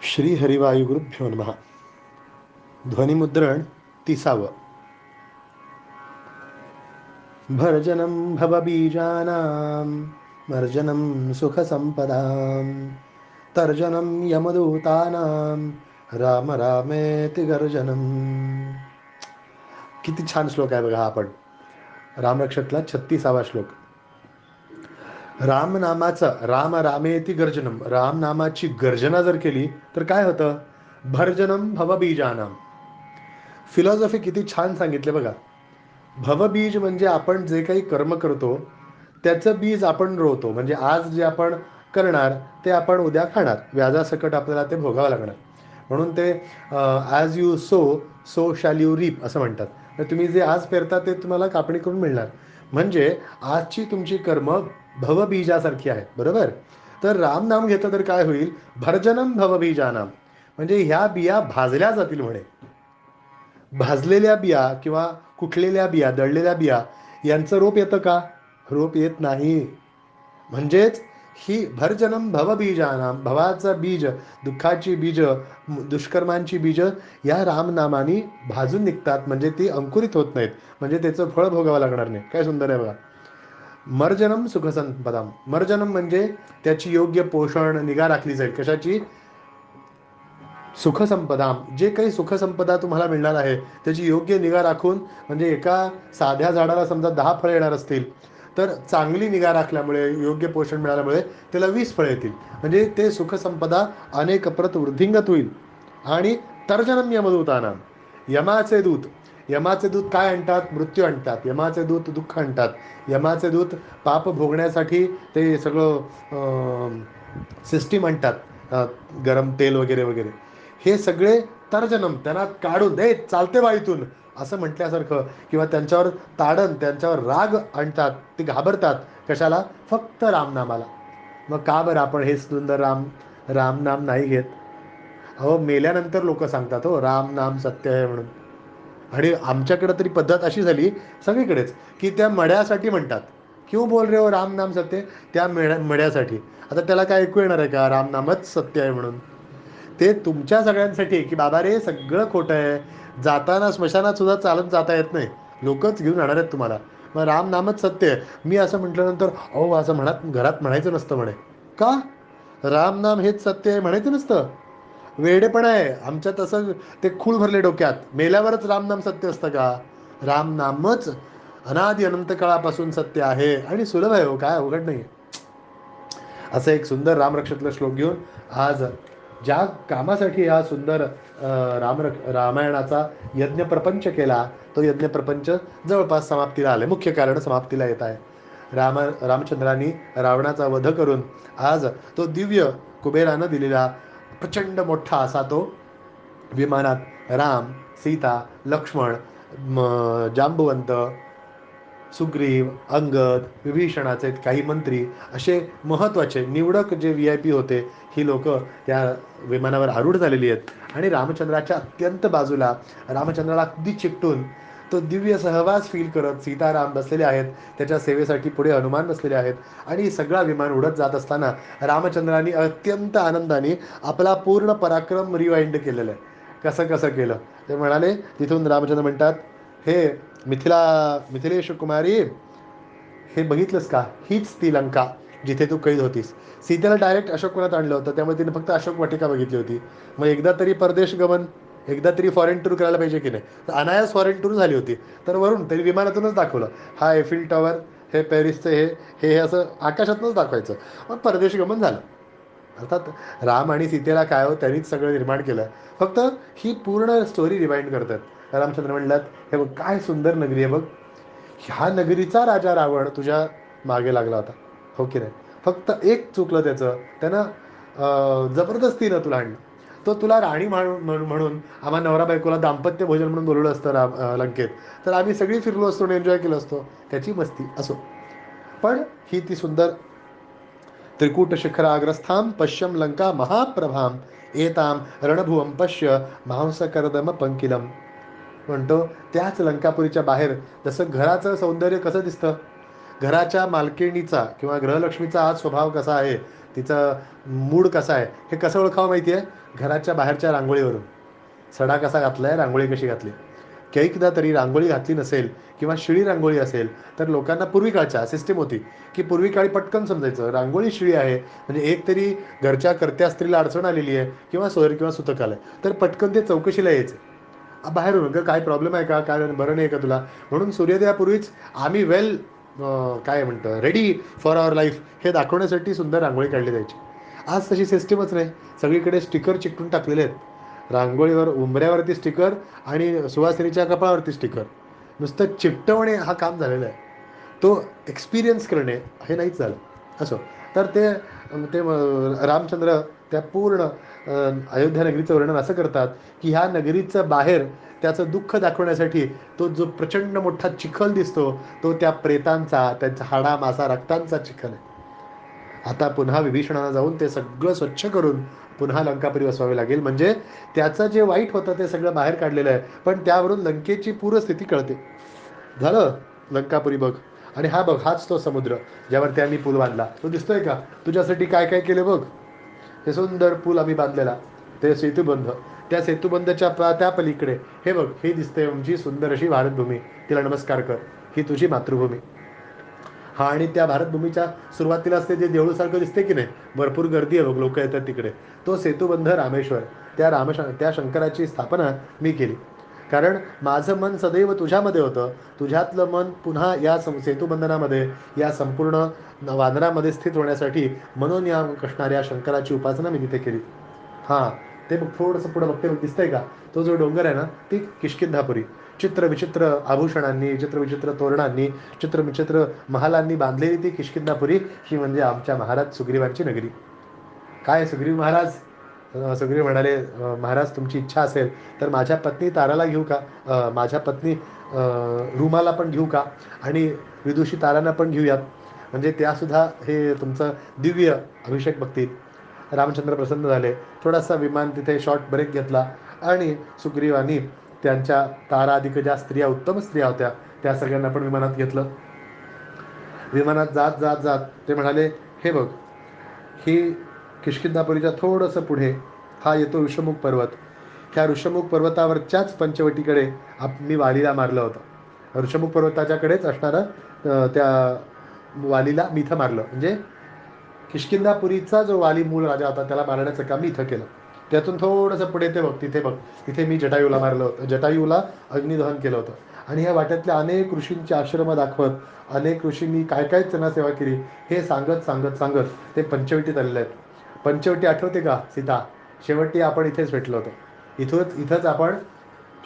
श्री हरिवायुगुरुभ्यो नमः. ध्वनिमुद्रण 30. भर्जनं भवबीजानां मर्जनं सुखसंपदां तर्जनं यमदूतानां राम रामेति गर्जनं. किती छान श्लोक आहे बघा हा. आपण रामरक्षकला 36वा श्लोक. रामनामाचं राम रामेति गर्जनम, रामनामाची गर्जना जर केली तर काय होतं? भर्जनम भवबीजानाम. फिलॉसॉफी किती छान सांगितले बघा. भवबीज म्हणजे आपण जे काही कर्म करतो त्याचं बीज आपण रोवतो. म्हणजे आज जे आपण करणार ते आपण उद्या खाणार, व्याजासकट आपल्याला ते भोगावं लागणार. म्हणून ते as you sow shall you reap असं म्हणतात. तर तुम्ही जे आज पेरता ते तुम्हाला कापणी करून मिळणार. म्हणजे आजची तुमची कर्म भवबीजासारखी आहेत, बरोबर. तर रामनाम घेतलं तर काय होईल? भर्जनम भवबीजानाम, म्हणजे ह्या बिया भाजल्या जातील म्हणे. भाजलेल्या बिया किंवा कुठलेल्या बिया, दळलेल्या बिया यांचं रोप येतं का? रोप येत नाही. म्हणजेच ही भर्जनम भवबीजानाम, भवाचं बीज, दुःखाची बीज, दुष्कर्मांची बीज या रामनामाने भाजून निघतात. म्हणजे ती अंकुरित होत नाहीत, म्हणजे त्याचं फळ भोगावं लागणार नाही. काय सुंदर आहे बघा. मर्जनम सुखसंपदाम. मर्जनम म्हणजे त्याची योग्य पोषण निगा राखली जाईल. कशाची? सुखसंपदा. जे काही सुखसंपदा तुम्हाला मिळणार आहे त्याची योग्य निगा राखून, म्हणजे एका साध्या झाडाला समजा 10 फळं येणार असतील तर चांगली निगा राखल्यामुळे, योग्य पोषण मिळाल्यामुळे त्याला 20 फळं येतील. म्हणजे ते सुखसंपदा अनेक प्रत वृद्धिंगत होईल. आणि तर्जनम यमदूतानाम, यमाचे दूत. यमाचे दूत काय आणतात? मृत्यू आणतात. यमाचे दूत दुःख आणतात. यमाचे दूत पाप भोगण्यासाठी ते सगळं सिस्टीम आणतात, गरम तेल वगैरे वगैरे. हे सगळे तर्जनम, त्यांना काढून दे, चालते बा इथून असं म्हटल्यासारखं. किंवा त्यांच्यावर ताडण, त्यांच्यावर राग आणतात. ते घाबरतात. कशाला? फक्त रामनामाला. मग का बरं आपण हे सुंदर रामनाम नाही घेत? अहो, मेल्यानंतर लोक सांगतात हो राम नाम सत्य आहे म्हणून. आणि आमच्याकडे तरी पद्धत अशी झाली सगळीकडेच की त्या मड्यासाठी म्हणतात. क्यों बोल रे हो राम नाम सत्य? त्या मड्यासाठी. आता त्याला काय ऐकू येणार आहे का रामनामच सत्य आहे म्हणून? ते तुमच्या सगळ्यांसाठी आहे की बाबा रे सगळं खोटं आहे. जाताना स्मशानात सुद्धा चालत जाता येत नाही, लोकच घेऊन जाणार आहेत तुम्हाला. मग रामनामच सत्य आहे. मी असं म्हटल्यानंतर अहो असं म्हणत घरात म्हणायचं नसतं म्हणे. का? रामनाम हेच सत्य आहे म्हणायचं नसतं? वेडेपण आहे आमच्या. तसं ते खूळ भरले डोक्यात. मेल्यावरच रामनाम सत्य असतं का? रामनामच अनादि अनंत काळापासून सत्य आहे आणि सुलभ आहे. हो काय अवघड नाही. असं एक सुंदर रामरक्षातलं श्लोक घेऊन आज ज्या कामासाठी हा सुंदर रामायणाचा यज्ञप्रपंच केला, तो यज्ञप्रपंच जवळपास समाप्तीला आले. मुख्य कारण समाप्तीला येत आहे. रामचंद्रांनी रावणाचा वध करून आज तो दिव्य कुबेरानं दिलेला प्रचंड मोठा असा तो विमानात राम, सीता, लक्ष्मण, जांबुवंत, सुग्रीव, अंगद, विभीषणाचे काही मंत्री, असे महत्त्वाचे निवडक जे VIP होते, ही लोक त्या विमानावर आरूढ झालेली आहेत. आणि रामचंद्राच्या अत्यंत बाजूला, रामचंद्राला अगदी चिकटून तो दिव्य सहवास फील करत सीताराम बसलेले आहेत. त्याच्या सेवेसाठी पुढे हनुमान बसलेले आहेत. आणि सगळा विमान उडत जात असताना रामचंद्रांनी अत्यंत आनंदाने आपला पूर्ण पराक्रम रिवाइंड केलेलं आहे. कसं कसं केलं ते म्हणाले. तिथून रामचंद्र म्हणतात, हे मिथिलेश कुमारी, हे बघितलंस का? हीच ती लंका जिथे तू कैद होतीस. सीतेला डायरेक्ट अशोकवनात आणलं होतं, त्यामुळे तिने फक्त अशोक वाटिका बघितली होती. मग एकदा तरी परदेश गमन, एकदा तरी फॉरेन टूर करायला पाहिजे की नाही? तर अनायास फॉरेन टूर झाली होती. तर वरून तरी विमानातूनच दाखवलं. हा एफिल टॉवर, हे पॅरिसचं, हे हे असं आकाशातूनच दाखवायचं. मग परदेश गमन झालं. अर्थात राम आणि सीतेला काय हो, त्यांनीच सगळं निर्माण केलं. फक्त ही पूर्ण स्टोरी रिवाइंड करतात. रामचंद्र म्हणलात, हे बघ काय सुंदर नगरी आहे बघ. ह्या नगरीचा राजा रावण तुझ्या मागे लागला होता, हो की नाही? फक्त एक चुकलं त्याचं, त्यानं जबरदस्तीनं तुला आणलं. तो तुला राणी म्हणून आम्हा नवरा बायकोला दाम्पत्य भोजन म्हणून बोलवलं असतं लंकेत, तर आम्ही सगळी फिरलो असतो आणि एन्जॉय केलं असतो. त्याची मस्ती असो. पण ही ती सुंदर त्रिकूट शिखराग्रस्थाम पश्यम लंका महाप्रभाम एताम रणभुवम पश्य मांसकर्दम पंकिलम. म्हणतो त्याच लंकापुरीच्या बाहेर जसं घराचं सौंदर्य कसं दिसतं, घराच्या मालकिणीचा किंवा गृहलक्ष्मीचा आज स्वभाव कसा आहे, तिचं मूड कसा आहे हे कसं ओळखावं माहिती आहे? घराच्या बाहेरच्या रांगोळीवरून. सडा कसा घातलाय, रांगोळी कशी घातली. कैकदा तरी रांगोळी घातली नसेल किंवा शिळी रांगोळी असेल तर लोकांना पूर्वी काळच्या सिस्टीम होती की पूर्वी काळी पटकन समजायचं रांगोळी शिळी आहे म्हणजे एक तरी घरच्या कर्त्या स्त्रीला अडचण आलेली आहे किंवा सोयर किंवा सुतक आलं तर पटकन ते चौकशीला यायचं. बाहेरून ग काय प्रॉब्लेम आहे का, काय बरं नाही का तुला. म्हणून सूर्योदयापूर्वीच आम्ही काय म्हणतं रेडी फॉर आवर लाईफ हे दाखवण्यासाठी सुंदर रांगोळी काढली जायची. आज तशी सिस्टीमच नाही. सगळीकडे स्टिकर चिकटून टाकलेले आहेत. रांगोळीवर उंबऱ्यावरती स्टिकर आणि सुवासिनीच्या कपाळावरती स्टिकर. नुसतं चिकटवणे हा काम झालेला आहे. तो एक्सपिरियन्स करणे हे नाहीच झालं. असो तर ते ते रामचंद्र त्या पूर्ण अयोध्या नगरीचं वर्णन असं करतात की ह्या नगरीचं बाहेर त्याचं दुःख दाखवण्यासाठी तो जो प्रचंड मोठा चिखल दिसतो तो त्या प्रेतांचा, त्यांचा हाडा मासा रक्तांचा चिखल आहे. आता पुन्हा विभीषणाला जाऊन ते सगळं स्वच्छ करून पुन्हा लंकापुरी वसवावी लागेल. म्हणजे त्याचं जे वाईट होतं ते सगळं बाहेर काढलेलं आहे. पण त्यावरून लंकेची पूरस्थिती कळते. झालं लंकापुरी बघ. आणि हा बघ हाच तो समुद्र ज्यावर त्यांनी पूल बांधला. तो दिसतोय का? तुझ्यासाठी काय काय केले बघ. हे सुंदर पूल आम्ही बांधलेला, ते सेतुबंध. त्या सेतुबंधाच्या त्या पलीकडे हे बघ, हे दिसते आमची सुंदर अशी भारतभूमी. तिला नमस्कार कर. ही तुझी मातृभूमी. हा आणि त्या भारतभूमीच्या सुरुवातीला असते जे देऊळसारखं दिसते की नाही, भरपूर गर्दी आहे बघ, लोक येतात तिकडे. तो सेतुबंध रामेश्वर. त्या शंकराची स्थापना मी केली. कारण माझं मन सदैव तुझ्यामध्ये होतं. तुझ्यातलं मन पुन्हा या सेतुबंधनामध्ये, या संपूर्ण वानरामध्ये स्थित होण्यासाठी म्हणून या कसणाऱ्या शंकराची उपासना मी तिथे केली. हां, ते बघ थोडंसं पुढं बघते बघ, दिसतंय का? तो जो डोंगर आहे ना, ती किष्किंधापुरी. चित्रविचित्र आभूषणांनी, चित्रविचित्र तोरणांनी, चित्रविचित्र महालांनी बांधलेली ती किष्किंधापुरी ही म्हणजे आमच्या महाराज सुग्रीवांची नगरी. काय सुग्रीव महाराज? सुग्रीव म्हणाले, महाराज तुमची इच्छा असेल तर माझ्या पत्नी ताराला घेऊ का? माझ्या पत्नी रुमाला पण घेऊ का? आणि विदुषी तारांना पण घेऊयात, म्हणजे त्यासुद्धा हे तुमचं दिव्य अभिषेक बघतील. रामचंद्र प्रसन्न झाले. थोडासा विमान तिथे शॉर्ट ब्रेक घेतला आणि सुग्रीवांनी त्यांच्या ताराधिक ज्या स्त्रिया, उत्तम स्त्रिया होत्या, त्या सगळ्यांना पण विमानात घेतलं. विमानात जात जात जात ते म्हणाले, हे बघ, ही किष्किंधापुरीच्या थोडंसं पुढे हा येतो ऋषमुख पर्वत. ह्या ऋषमुख पर्वतावरच्याच पंचवटीकडे मी वालीला मारलं होतं. ऋषमुख पर्वताच्याकडेच असणारं त्या वालीला मी इथं मारलं. म्हणजे किष्किंधापुरीचा जो वाली मूळ राजा होता त्याला मारण्याचं काम मी इथं केलं. त्यातून थोडंसं पुढे ते बघ, तिथे बघ, तिथे मी जटायूला मारलं होतं. जटायूला अग्निदहन केलं होतं. आणि ह्या वाट्यातल्या अनेक ऋषींची आश्रमं दाखवत, अनेक ऋषींनी काय काय त्यांना सेवा केली हे सांगत सांगत सांगत ते पंचवटीत आलेले आहेत. पंचवटी आठवते का सीता? शेवटी आपण इथेच भेटलो होतो. इथंच आपण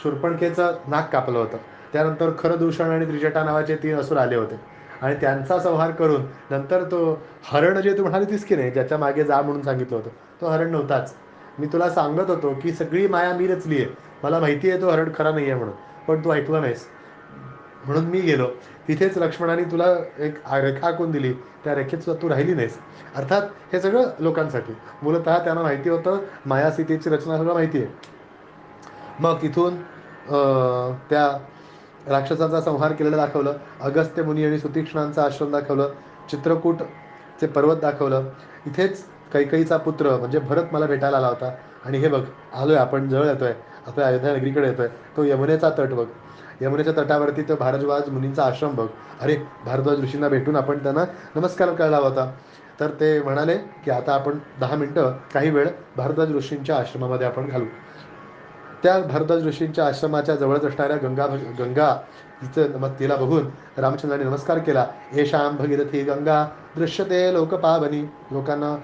शूर्पणखेचं नाक कापलं होतं. त्यानंतर खरदूषण आणि त्रिजटा नावाचे 3 असुर आले होते आणि त्यांचा संहार करून नंतर तो हरण जे तू म्हणाली तीस की नाही, ज्याच्या मागे जा म्हणून सांगितलं होतं, तो हरण नव्हताच. मी तुला सांगत होतो की सगळी माया मी रचली आहे, मला माहिती आहे तो हरण खरा नाही आहे म्हणून, पण तू ऐकलं नाहीस. म्हणून मी गेलो तिथेच. लक्ष्मणाने तुला एक रेखा आखून दिली, त्या रेखेत सुद्धा तू राहिली नाहीस. अर्थात हे सगळं लोकांसाठी, मूलतः त्यांना माहिती होतं माया सीतेची रचना सगळं माहिती आहे. मग तिथून त्या राक्षसाचा संहार केलेलं दाखवलं. अगस्त्य मुनी आणि सुतीक्ष्णांचा आश्रम दाखवलं. चित्रकूटचे पर्वत दाखवलं. इथेच कैकईचा पुत्र म्हणजे भरत मला भेटायला आला होता. आणि हे बघ आलोय आपण, जवळ येतोय, आपल्या अयोध्या नगरीकडे येतोय. तो यमुनेचा तट बघ. यमुनेच्या तटावरती तो भारद्वाज मुनींचा आश्रम बघ. अरे, भारद्वाज ऋषींना भेटून आपण त्यांना नमस्कार करायला होता. तर ते म्हणाले की आता आपण 10 मिनटं काही वेळ भारद्वाज ऋषींच्या आश्रमामध्ये आपण घालू. त्या भारद्वाज ऋषींच्या आश्रमाच्या जवळच असणाऱ्या गंगा तिला बघून रामचंद्राने नमस्कार केला. येशाम भगीरथी गंगा दृश्यते लोकपावनी. लोकांना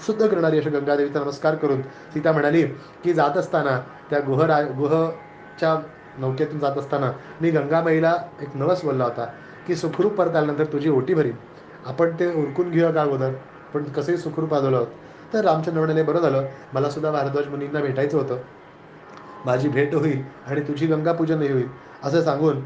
शुद्ध करणारी अशा गंगादेवीचा नमस्कार करून सीता म्हणाली की जात असताना त्या गुहच्या नौकेतून जात असताना मी गंगामाईला एक नवस बोलला होता की सुखरूप परत आल्यानंतर तुझी ओटी भरीन, आपण ते उरकून घेऊया का अगोदर, पण कसंही सुखरूप आलेलो आहोत. तर रामचंद्र म्हणाले, बरं झालं, मला सुद्धा भारद्वाज मुनींना भेटायचं होतं, माझी भेट होईल आणि तुझी गंगापूजनही होईल. असं सांगून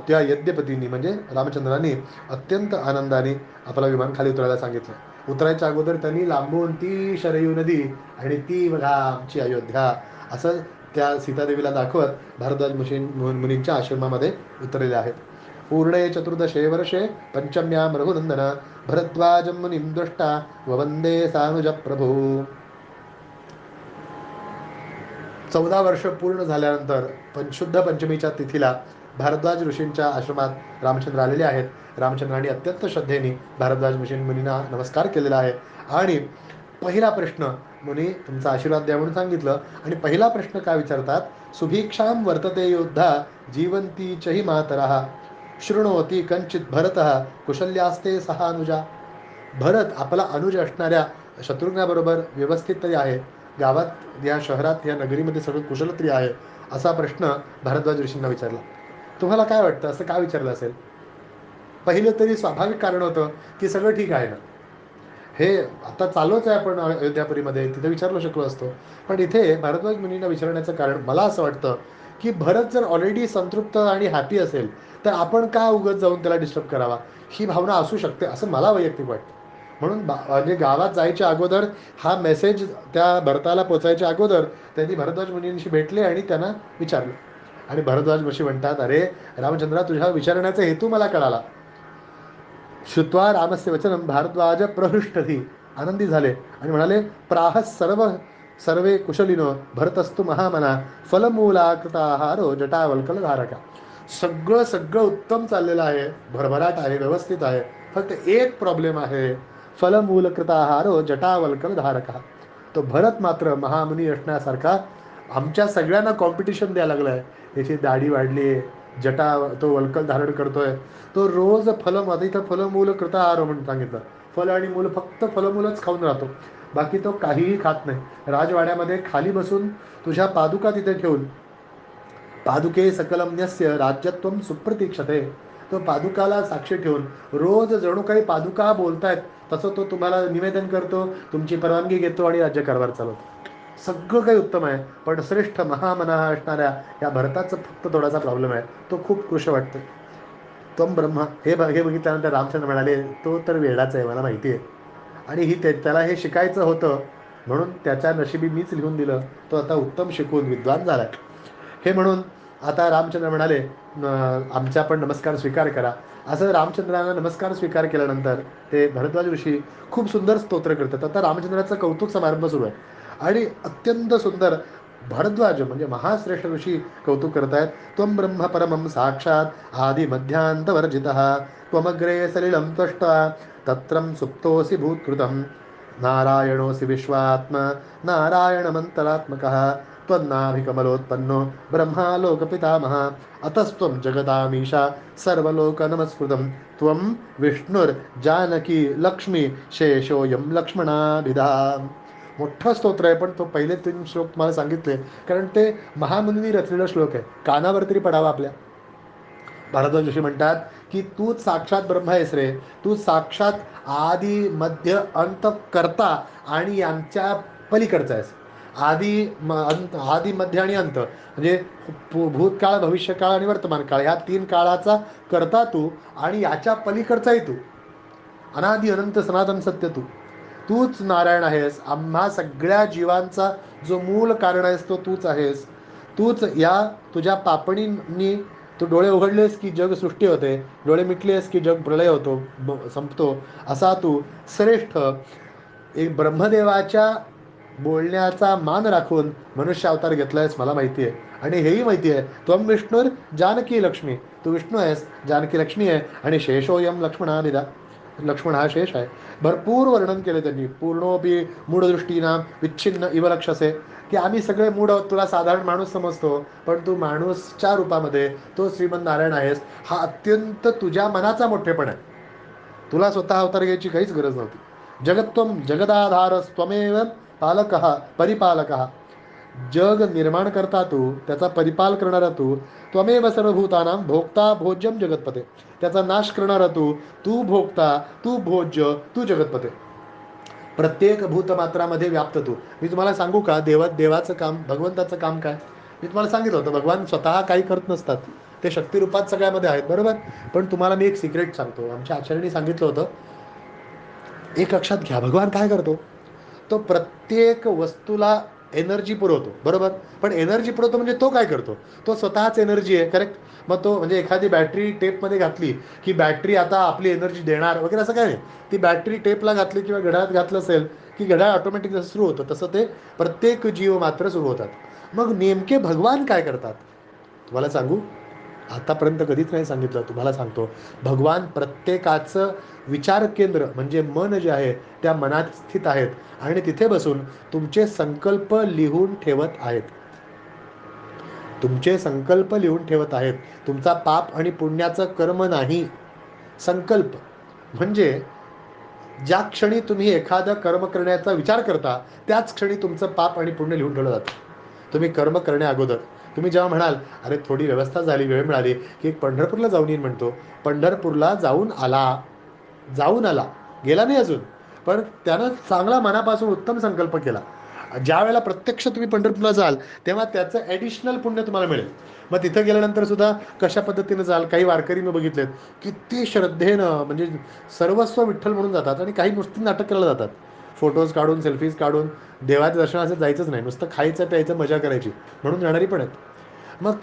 त्या यज्ञपतींनी म्हणजे रामचंद्रांनी अत्यंत आनंदाने आपला विमान खाली उतरायला सांगितलं. उतरायच्या अगोदर त्यांनी लांबून ती शरयू नदी आणि ती बघा आमची अयोध्या असं त्या सीतादेवीला दाखवत भारद्वाज मुनींच्या आश्रमामध्ये उतरलेले आहेत. पूर्णे चतुर्दशे वर्षे पंचम्यां रघुनंदन भरद्वाजं मुनिं दृष्टा ववंदे सानुज प्रभू. 14 वर्ष पूर्ण झाल्यानंतर शुद्ध पंचमीच्या तिथीला भारद्वाज ऋषींच्या आश्रमात रामचंद्र आलेले आहेत. रामचंद्रांनी अत्यंत श्रद्धेने भारद्वाज ऋषी मुनींना नमस्कार केलेला आहे आणि पहिला प्रश्न, मुनी तुमचा आशीर्वाद द्या म्हणून सांगितलं. आणि पहिला प्रश्न काय विचारतात, सुभीक्षाम वर्तते योद्धा जीवंती चही मातरः शृणोती कंचित भरतः कुशल्यास्ते सहा अनुजा. भरत आपला अनुज असणाऱ्या शत्रुघ्नाबरोबर व्यवस्थित तरी आहे, गावात या शहरात या नगरीमध्ये सगळं कुशल तरी आहे, असा प्रश्न भारद्वाज ऋषींना विचारला. तुम्हाला काय वाटतं असं का विचारलं असेल? पहिलं तरी स्वाभाविक कारण होतं की सगळं ठीक आहे ना, हे आता चालूच आहे, आपण अयोध्यापुरीमध्ये तिथे विचारलं शकलो असतो. पण इथे भारद्वाज मुनींना विचारण्याचं कारण मला असं वाटतं की भरत जर ऑलरेडी संतृप्त आणि हॅपी असेल तर आपण का उगाच जाऊन त्याला डिस्टर्ब करावा, ही भावना असू शकते असं मला वैयक्तिक वाटतं. म्हणून म्हणजे गावात जायच्या अगोदर हा मेसेज त्या भरताला पोचायच्या अगोदर त्यांनी भारद्वाज मुनींशी भेटले आणि त्यांना विचारलं. आणि भारद्वाज ऋषी म्हणतात, अरे रामचंद्रा, तुझ्या विचारण्याचा हेतू मला कळाला. श्रुत्वा रामस्य वचनम भारद्वाज प्रहृष्टधी, आनंदी झाले आणि म्हणाले, प्राह सर्वे कुशलिनो भरतस्तु महामना फलमूलाकृता आहारो जटावल्कल धारका. सगळं सगळं उत्तम चाललेलं आहे, भरभराट आहे, व्यवस्थित आहे. फक्त एक प्रॉब्लेम आहे, फलमूलकृता आहारो जटावल्कल धारका. तो भरत मात्र महामुनी असण्यासारखा आमच्या सगळ्यांना कॉम्पिटिशन द्यायला लागलाय. त्याची दाढी वाढली, जटा तो वल्कल धारण करतोय, तो रोज फलमध्ये, इथं फलमूल कृत आहार म्हणून सांगितलं. फल आणि मूल, फक्त फलमूलच खाऊन राहतो, बाकी तो काहीही खात नाही. राजवाड्यामध्ये खाली बसून तुझ्या पादुका तिथे ठेवून, पादुके सकलम्यस्य राज्यत्वम सुप्रतीक्षते, तो पादुकाला साक्षी ठेवून रोज जणू काही पादुका बोलतायत तसं तो तुम्हाला निवेदन करतो, तुमची परवानगी घेतो आणि राज्यकारभार चालवतो. सगळं काही उत्तम आहे, पण श्रेष्ठ महामना असणाऱ्या या भरताचं फक्त थोडासा प्रॉब्लेम आहे, तो खूप कृश वाटतं. त्वम ब्रह्मा, हे बघितल्यानंतर रामचंद्र म्हणाले, तो तर वेडाच आहे, मला माहिती आहे. आणि त्याला हे शिकायचं होतं म्हणून त्याच्या नशिबी मीच लिहून दिलं. तो आता उत्तम शिकून विद्वान झालाय. हे म्हणून आता रामचंद्र म्हणाले, आमचा पण नमस्कार स्वीकार करा. असं रामचंद्रांना नमस्कार स्वीकार केल्यानंतर ते भरद्वाज ऋषी खूप सुंदर स्तोत्र करतात. आता रामचंद्राचा कौतुक समारंभ सुरू आहे आणि अत्यंत सुंदर भारद्वाज म्हणजे महाश्रेष्ठ ऋषी कौतुक करतायत. त्वं ब्रह्म परमं साक्षात आदि मध्यांतवर्जितः त्वमग्रे सलिलं त्वष्टा तत्रं सुप्तोऽसि भूत्कृतं नारायणोऽसि विश्वात्मा नारायणमन्तरात्मकः त्वन्नाभिकमलोत्पन्नो ब्रह्मा लोकपितामह अतस्त्वं जगदामीशा सर्वलोकनमस्कृतं त्वं विष्णुर्जानकी लक्ष्मी शेषोऽयं लक्ष्मणाभिधा. मोठं स्तोत्र आहे, पण तो पहिले 3 श्लोक तुम्हाला सांगितले कारण ते महामुनींनी रचलेला श्लोक आहे, कानावर तरी पडावा आपल्या. भारद्वाज ऋषी म्हणतात की तूच साक्षात ब्रह्म आहेस रे, तू साक्षात आदी मध्य अंत करता आणि यांच्या पलीकडचा आहेस. आदी मध्य आणि अंत म्हणजे भूतकाळ, भविष्यकाळ आणि वर्तमान काळ, ह्या 3 काळाचा करता तू आणि याच्या पलीकडचाही तू, अनादी अनंत सनातन सत्य तूच नारायण आहेस. आम्हा सगळ्या जीवांचा जो मूल कारण आहेस तो तूच आहेस. तूच या तुझ्या पापणींनी तू डोळे उघडलेस की जग सृष्टी होते, डोळे मिटलेस की जग प्रलय होतो, संपतो. असा तू श्रेष्ठ एक ब्रह्मदेवाच्या बोलण्याचा मान राखून मनुष्य अवतार घेतलायस, मला माहिती आहे. आणि हेही माहिती आहे, त्वं विष्णुर जानकी लक्ष्मी, तू विष्णू आहेस, जानकी लक्ष्मी आहे. आणि शेषोयम लक्ष्मणाभिधा, लक्ष्मण हा शेष आहे. भरपूर वर्णन केले त्यांनी. पूर्णोपी मूढदृष्टीना विच्छिन्न इव लक्षसे, की आम्ही सगळे मूढ आहोत, तुला साधारण माणूस समजतो, पण तू माणूसच्या रूपामध्ये तो श्रीमंत नारायण आहेस. हा अत्यंत तुझ्या मनाचा मोठेपण आहे, तुला स्वतः अवतार घ्यायची काहीच गरज नव्हती. जगत्वम जगदाधारस्त्वमेव पालकः परिपालकः, जग निर्माण करता तू, त्याचा परिपाल करणारा तू. त्वमेव सर्वभूतानां भोक्ता भोज्यम जगतपते, त्याचा नाश करणारा तू, तू भोक्ता, तू भोज्य, तू जगतपते, प्रत्येक भूतमात्रामध्ये व्याप्त तू. मी तुम्हाला सांगू का देवाचं काम, भगवंताचं काम काय? मी तुम्हाला सांगितलं होतं, भगवान स्वतः काही करत नसतात, ते शक्तिरूपात सगळ्यामध्ये आहेत, बरोबर. पण तुम्हाला मी एक सिक्रेट सांगतो, आमच्या आचार्यांनी सांगितलं होतं, एक लक्षात घ्या. भगवान काय करतो, तो प्रत्येक वस्तूला एनर्जी पुरवतो, बरोबर. पण एनर्जी पुरवतो म्हणजे तो काय करतो, तो स्वतःच एनर्जी आहे, करेक्ट. मग तो म्हणजे एखादी बॅटरी टेपमध्ये घातली की बॅटरी आता आपली एनर्जी देणार वगैरे असं काय नाही. ती बॅटरी टेपला घातली किंवा घड्याळात घातलं असेल की घड्याळ ऑटोमॅटिक जसं सुरू होतं तसं ते प्रत्येक जीव मात्र सुरू होतात. मग नेमके भगवान काय करतात तुम्हाला सांगू, आतापर्यंत कधीच नाही सांगितलं, तुम्हाला सांगतो. भगवान प्रत्येकाचं विचार केंद्र म्हणजे मन जे आहे त्या मनात स्थित आहेत आणि तिथे बसून तुमचे संकल्प लिहून ठेवत आहेत. तुमचे संकल्प लिहून ठेवत आहेत. तुमचा पाप आणि पुण्याचं कर्म नाही, संकल्प. म्हणजे ज्या क्षणी तुम्ही एखादं कर्म करण्याचा विचार करता त्याच क्षणी तुमचं पाप आणि पुण्य लिहून ठेवलं जातं. तुम्ही कर्म करण्या अगोदर तुम्ही जेव्हा म्हणाल अरे थोडी व्यवस्था झाली, वेळ मिळाली की एक पंढरपूरला जाऊन येईन म्हणतो, पंढरपूरला जाऊन आला, गेला नाही अजून, पण त्यानं चांगला मनापासून उत्तम संकल्प केला. ज्या वेळेला प्रत्यक्ष तुम्ही पंढरपूरला जाल तेव्हा त्याचं ॲडिशनल पुण्य तुम्हाला मिळेल. मग तिथं गेल्यानंतर सुद्धा कशा पद्धतीनं जाल, काही वारकरी मी बघितलेत किती श्रद्धेनं म्हणजे सर्वस्व विठ्ठल म्हणून जातात आणि काही नुसती नाटक करायला जातात, फोटोज काढून सेल्फीज काढून. देवाच्या दर्शनाचं जायचंच नाही, नुसतं खायचं प्यायचं मजा करायची म्हणून जाणारी पण आहेत. मग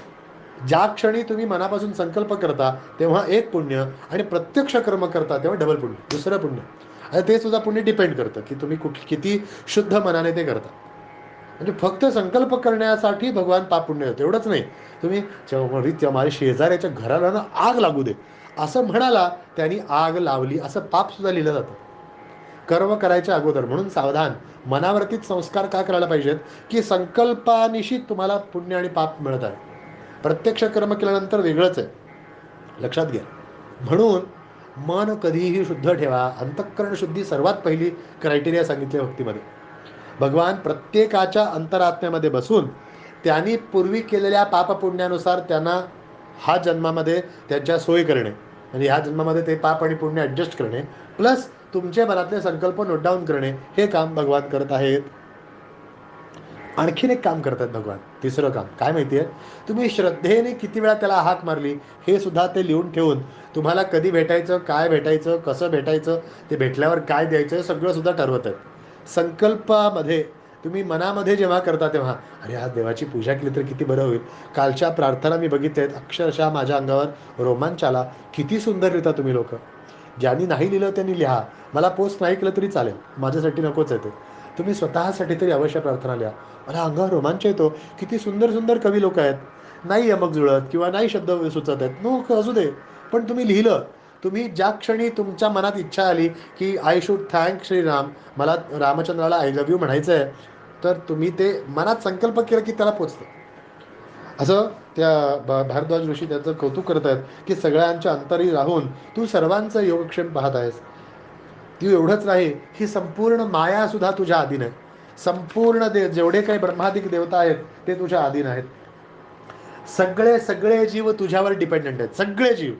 ज्या क्षणी तुम्ही मनापासून संकल्प करता तेव्हा एक पुण्य आणि प्रत्यक्ष कर्म करता तेव्हा डबल पुण्य, दुसरं पुण्य. आणि ते सुद्धा पुण्य डिपेंड करतं की तुम्ही किती शुद्ध मनाने ते करता. म्हणजे फक्त संकल्प करण्यासाठी भगवान पाप पुण्य देतो एवढंच नाही. तुम्ही त्या माझ्या शेजाऱ्याच्या घराला ना आग लागू दे असं म्हणाला, त्यांनी आग लावली असं पाप सुद्धा लिहिलं जातं कर्म करायच्या अगोदर. म्हणून सावधान, मनावरतीच संस्कार का करायला पाहिजेत की संकल्पानिशी तुम्हाला पुण्य आणि पाप मिळत आहे. प्रत्यक्ष कर्म केल्यानंतर वेगळंच आहे, लक्षात घ्या. म्हणून मन कधीही शुद्ध ठेवा. अंतःकरण शुद्धी सर्वात पहिली क्रायटेरिया सांगितली भक्तीमध्ये. भगवान प्रत्येकाच्या अंतरात्म्यामध्ये बसून त्यांनी पूर्वी केलेल्या पापपुण्यानुसार त्यांना हा जन्मामध्ये त्यांच्या सोय करणे, म्हणजे ह्या जन्मामध्ये ते पाप आणि पुण्य ॲडजस्ट करणे प्लस तुमच्या मनातले संकल्प नोट डाऊन करणे, हे काम भगवान करत आहेत. आणखीन एक काम करतात भगवान, तिसरं काम काय माहिती आहे, तुम्ही श्रद्धेने किती वेळा त्याला हाक मारली हे सुद्धा ते लिहून ठेवून तुम्हाला कधी भेटायचं, काय भेटायचं, कसं भेटायचं, ते भेटल्यावर काय द्यायचं सगळं सुद्धा ठरवत आहेत. संकल्पामध्ये तुम्ही मनामध्ये जेव्हा करता तेव्हा अरे हा देवाची पूजा केली तर किती बरं होईल. कालच्या प्रार्थना मी बघितल्या आहेत, अक्षरशः माझ्या अंगावर रोमांच आला. किती सुंदर लिहिता तुम्ही लोक. ज्यांनी नाही लिहिलं त्यांनी लिहा, मला पोस्ट नाही केलं तरी चालेल, माझ्यासाठी नकोच आहे ते. तुम्ही स्वतःसाठी तरी अवश्य प्रार्थना लिहा. मला अंगावर रोमांच येतो. किती सुंदर सुंदर कवी लोक आहेत. नाही यमक जुळत किंवा नाही शब्द सुचत आहेत, नो असू दे, पण तुम्ही लिहिलं. तुम्ही ज्या क्षणी तुमच्या मनात इच्छा आली की आय शुड थँक श्रीराम, मला रामचंद्राला आय लव्ह यू म्हणायचं आहे, तर तुम्ही ते मनात संकल्प केला की त्याला पोचतं. असं त्या भारद्वाज ऋषी त्याचं कौतुक करत आहेत की सगळ्यांच्या अंतरी राहून तू सर्वांचं योगक्षेम पाहत आहेस. तू एवढंच नाही, ही संपूर्ण माया सुद्धा तुझ्या अधीन आहे. संपूर्ण जेवढे काही ब्रह्मादिक देवता आहेत ते तुझ्या अधीन आहेत. सगळे सगळे जीव तुझ्यावर डिपेंडंट आहेत, सगळे जीव.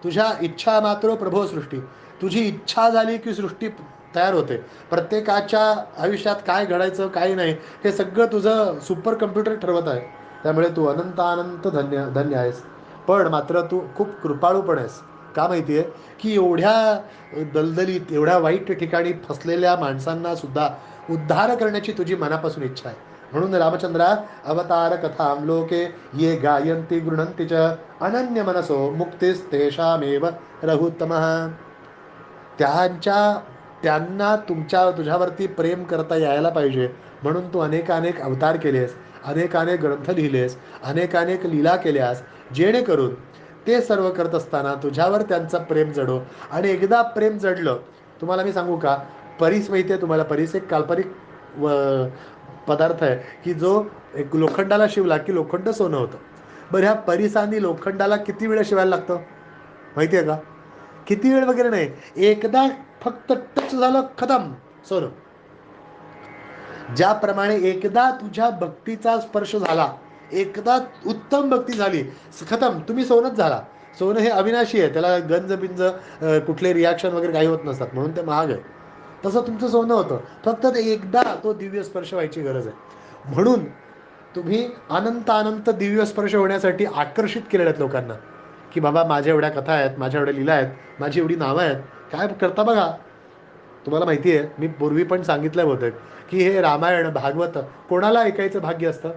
तुझ्या इच्छा मात्र प्रभो सृष्टी. तुझी इच्छा झाली की सृष्टी तयार होते. प्रत्येकाच्या आयुष्यात काय घडायचं काय नाही हे सगळं तुझं सुपर कम्प्युटर ठरवत आहे. त्यामुळे तू अनंत अनंत धन्य धन्य आहेस. पण मात्र तू खूप कृपाळू पण आहेस. का माहिती आहे की एवढ्या दलदलीत एवढ्या वाईट ठिकाणी फसलेल्या माणसांना सुद्धा उद्धार करण्याची तुझी मनापासून इच्छा आहे. म्हणून रामचंद्रा अवतार कथाम लोके ये गायंती गृह्णंती च अनन्य मनसो मुक्तिस्तेषामेव रघुत्तमः. त्यांना तुझ्यावरती प्रेम करता यायला पाहिजे म्हणून तू अनेकानेक अवतार केलेस, अनेकानेक ग्रंथ लिहिलेस, अनेकानेक लीला केल्यास, जेणेकरून ते सर्व करत असताना तुझ्यावर त्यांचं प्रेम जडो. आणि एकदा प्रेम जडलं, तुम्हाला मी सांगू का, परीस माहिती आहे तुम्हाला, परीस एक काल्पनिक पदार्थ आहे की जो एक लोखंडाला शिवला की लोखंड सोनं होतं. बरं ह्या परिसांनी लोखंडाला किती वेळ शिवायला लागतं माहिती आहे का? किती वेळ वगैरे नाही, एकदा फक्त टच झालं खतम सोनं. ज्याप्रमाणे एकदा तुझ्या भक्तीचा स्पर्श झाला, एकदा उत्तम भक्ती झाली, खतम, तुम्ही सोनच झाला. सोनं हे अविनाशी आहे, त्याला गंज बिंज कुठले रिॲक्शन वगैरे काही होत नसतात म्हणून ते महाग आहे. तसं तुमचं सोनं होतं, फक्त ते एकदा तो दिव्य स्पर्श व्हायची गरज आहे. म्हणून तुम्ही अनंत अनंत दिव्य स्पर्श होण्यासाठी आकर्षित केलेल्या आहेत लोकांना की बाबा माझ्या एवढ्या कथा आहेत, माझ्या एवढ्या लीला आहेत, माझी एवढी नावं आहेत, काय करता बघा. तुम्हाला माहिती आहे, मी पूर्वी पण सांगितलं होतं की हे रामायण भागवत कोणाला ऐकायचं भाग्य असतं?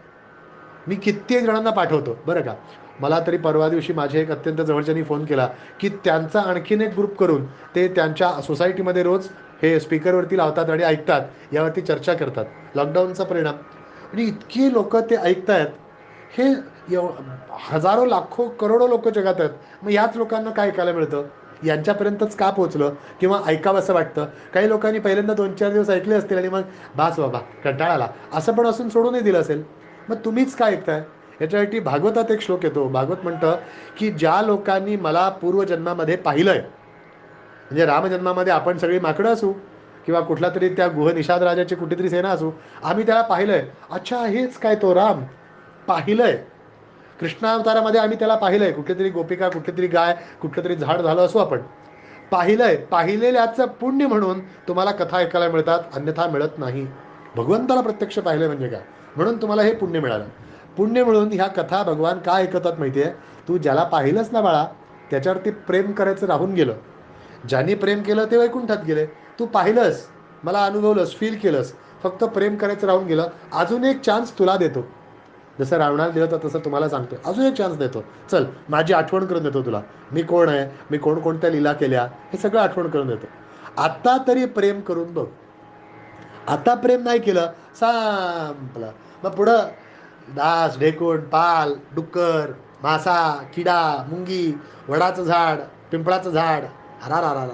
मी कित्येक जणांना पाठवतो बरं का. मला तरी परवा दिवशी माझे एक अत्यंत जवळच्यांनी फोन केला की त्यांचा आणखीन एक ग्रुप करून ते त्यांच्या सोसायटीमध्ये रोज हे स्पीकरवरती लावतात आणि ऐकतात, यावरती चर्चा करतात. लॉकडाऊनचा परिणाम म्हणजे इतकी लोक ते ऐकतायत. हे हजारो लाखो करोडो लोक जगात आहेत. मग याच लोकांना काय ऐकायला मिळतं? यांच्यापर्यंतच का पोहोचलं किंवा ऐकावं असं वाटतं? काही लोकांनी पहिल्यांदा 2-4 दिवस ऐकले असतील आणि मग बास बाबा कंटाळा आला असं पण असून सोडूनही दिलं असेल. मग तुम्हीच काय ऐकताय? याच्यासाठी भागवतात एक श्लोक येतो. भागवत म्हणतं की ज्या लोकांनी मला पूर्वजन्मामध्ये पाहिलंय, म्हणजे रामजन्मामध्ये आपण सगळी माकडं असू किंवा कुठला तरी त्या गुह निषाद राजाची कुठेतरी सेना असू, आम्ही त्याला पाहिलंय. अच्छा, हेच काय तो राम? पाहिलंय. कृष्णावतारामध्ये आम्ही त्याला पाहिलंय. कुठली तरी गोपिका, कुठली तरी गाय, कुठलं तरी झाड झालं असू आपण पाहिलंय. पाहिलेल्याचं पुण्य म्हणून तुम्हाला कथा ऐकायला मिळतात, अन्यथा मिळत नाही. भगवंताला प्रत्यक्ष पाहिलंय म्हणजे काय, म्हणून तुम्हाला हे पुण्य मिळालं. पुण्य मिळून ह्या कथा भगवान का ऐकतात माहिती आहे? तू ज्याला पाहिलंच ना बाळा, त्याच्यावरती प्रेम करायचं राहून गेलं. ज्यांनी प्रेम केलं ते वैकुंठात गेले. तू पाहिलंस, मला अनुभवलंस, फील केलंस, फक्त प्रेम करायचं राहून गेलं. अजून एक चान्स तुला देतो. जसं रावणाला दिलं तर तसं तुम्हाला सांगतो, अजून एक चान्स देतो. चल, माझी आठवण करून देतो तुला. मी कोण आहे, मी कोणकोणत्या लीला केल्या, हे सगळं आठवण करून देतो. आता तरी प्रेम करून बघ. आता प्रेम नाही केलं, संपलं. मग पुढं डास, ढेकूण, पाल, डुक्कर, मासा, किडा, मुंगी, वडाचं झाड, पिंपळाचं झाड, हरा.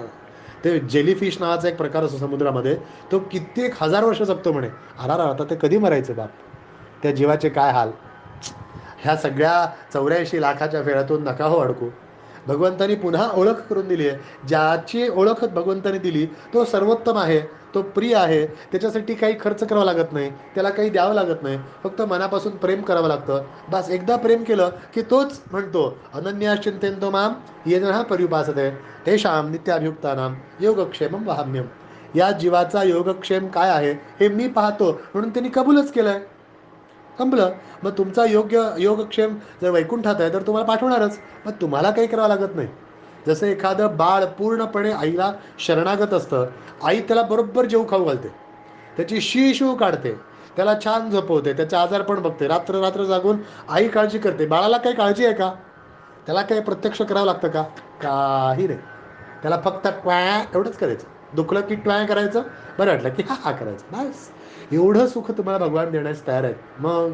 ते जेलीफिश नावाचा एक प्रकार असतो समुद्रामध्ये, तो कित्येक हजार वर्ष जगतो म्हणे. आता ते कधी मरायचं बाप? त्या जीवाचे काय हाल. ह्या सगळ्या 84 लाखाच्या फेऱ्यातून नका हो अडकू. भगवंतानी पुन्हा ओळख करून दिली आहे. ज्याची ओळख भगवंतानी दिली तो सर्वोत्तम आहे, तो प्रिय आहे. त्याच्यासाठी काही खर्च करावा लागत नाही, त्याला काही द्यावं लागत नाही, फक्त मनापासून प्रेम करावं लागतं. बस एकदा प्रेम केलं की तोच म्हणतो, अनन्या चिंतेतो माम ये जण पर्युपासते तेषाम नित्याभियुक्तानाम योगक्षेमम वहाम्यम. या जीवाचा योगक्षेम काय आहे हे मी पाहतो, म्हणून त्यांनी कबूलच केलंय. संपलं. मग तुमचा योगक्षेम जर वैकुंठात आहे तर तुम्हाला पाठवणारच. मग तुम्हाला काही करावं लागत नाही. जसं एखादं बाळ पूर्णपणे आईला शरणागत असतं, आई त्याला बरोबर जेव खाऊ घालते, त्याची शिशू काढते, त्याला छान झोपवते, त्याचे आजार पण बघते, रात्र रात्र जागून आई काळजी करते. बाळाला काही काळजी आहे का? त्याला काही प्रत्यक्ष करावं लागतं का? काही नाही. त्याला फक्त ट्वॅ एवढंच करायचं. दुखलं की ट्वॅ करायचं, बरं वाटलं की हा करायचं, बस. एवढं सुख तुम्हाला भगवान देण्यास तयार आहेत. मग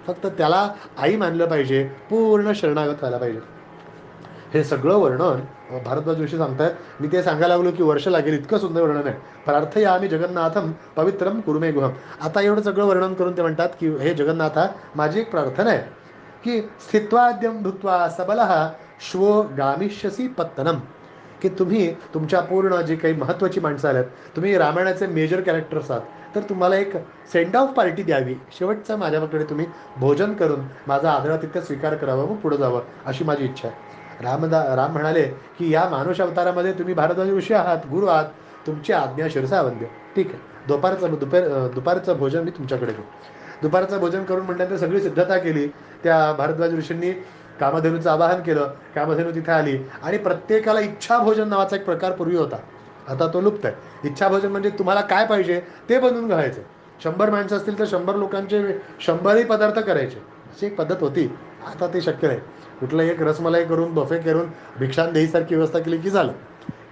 फक्त त्याला आई मानलं पाहिजे, पूर्ण शरणागत व्हायला पाहिजे. हे सगळं वर्णन भारद्वाज ऋषी सांगतायत. मी ते सांगायला लागलो की वर्ष लागेल, इतकं सुंदर वर्णन आहे. प्रार्थया आम्ही जगन्नाथम पवित्रम कुरुमे गुहम. आता एवढं सगळं वर्णन करून ते म्हणतात की हे जगन्नाथा, माझी एक प्रार्थना आहे की स्थित्वाद्यम भूत्वा सबलः श्वो गामिष्यसी पत्तनम. की तुम्ही तुमच्या पूर्ण जी काही महत्त्वाची माणसं आल्यात, तुम्ही रामायणाचे मेजर कॅरेक्टर्स आहात, तर तुम्हाला एक सेंड ऑफ पार्टी द्यावी. शेवटचं माझ्याकडे तुम्ही भोजन करून माझा आदरातिथ्य स्वीकार करावा, मग पुढं जावं, अशी माझी इच्छा आहे. राम म्हणाले की या मानुष अवतारामध्ये तुम्ही भारद्वाज ऋषी आहात, गुरु आहात, तुमची आज्ञा शिरसा वंद्य. ठीक आहे, दुपारचं भोजन मी तुमच्याकडे घेऊ. दुपारचं भोजन करून म्हटल्यानंतर सगळी सिद्धता केली. त्या भारद्वाज ऋषींनी कामधेनूचं आवाहन केलं. कामधेनू तिथे आली आणि प्रत्येकाला इच्छा भोजन नावाचा एक प्रकार पूर्वी होता, आता तो लुप्त आहे. इच्छा भोजन म्हणजे तुम्हाला काय पाहिजे ते बनवून घालायचं. 100 माणसं असतील तर 100 लोकांचे 100ही पदार्थ करायचे, अशी एक पद्धत होती. आता ते शक्य नाही. कुठलं एक रसमलाई करून बफे करून भिक्षांदेहीसारखी व्यवस्था केली की झालं.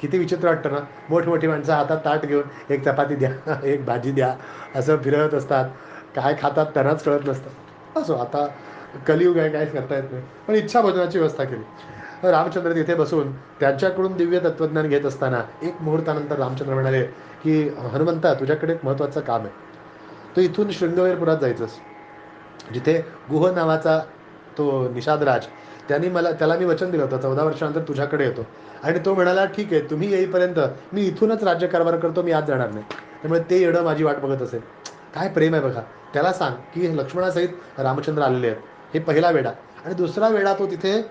किती विचित्र वाटतं ना. मोठमोठी माणसं हातात ताट घेऊन एक चपाती द्या, एक भाजी द्या, असं फिरत असतात. काय खातात त्यांनाच कळत नसतं. असो, आता कलियुग आहे, काहीच करता येत नाही. पण इच्छा भोजनाची व्यवस्था केली. रामचंद्र तिथे बसून त्यांच्याकडून दिव्य तत्वज्ञान घेत असताना एक मुहूर्तानंतर रामचंद्र म्हणाले की हनुमंता, तुझ्याकडे एक महत्त्वाचं काम आहे. तो इथून शृंगवेरपुरात जायचंस, जिथे गुह नावाचा तो निषादराज, त्याला मी वचन दिलं होतं 14 वर्षानंतर तुझ्याकडे येतो. आणि तो म्हणाला ठीक आहे, तुम्ही येईपर्यंत मी इथूनच राज्यकारभार करतो, मी आज जाणार नाही. त्यामुळे ते येणं माझी वाट बघत असेल. काय प्रेम आहे बघा. त्याला सांग की लक्ष्मणासहित रामचंद्र आलेले आहेत. हे पहिला वेडा. आणि दुसरा वेडा तो तिथे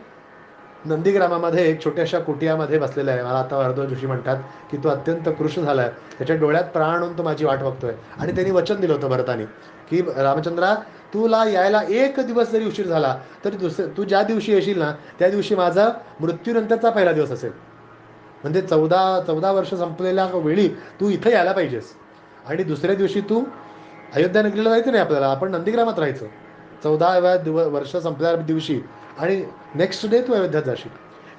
नंदीग्रामामध्ये एक छोट्याशा कुटियामध्ये बसलेला आहे. मला आता भारद्वाज ऋषी म्हणतात की तो अत्यंत कृश झाला आहे, त्याच्या डोळ्यात प्राण आणून तो माझी वाट बघतोय. आणि त्यांनी वचन दिलं होतं भरतानी की रामचंद्रा, तुला यायला 1 दिवस जरी उशीर झाला तरी तू ज्या दिवशी येशील ना त्या दिवशी माझा मृत्यूनंतरचा पहिला दिवस असेल. म्हणजे 14 वर्ष संपलेल्या वेळी तू इथे यायला पाहिजेस. आणि दुसऱ्या दिवशी तू अयोध्या नगरीला जायचं नाही आपल्याला, आपण नंदीग्रामात राहायचं 14व्या वर्ष संपल्या दिवशी, आणि नेक्स्ट डे तू अयोध्यात जाशील,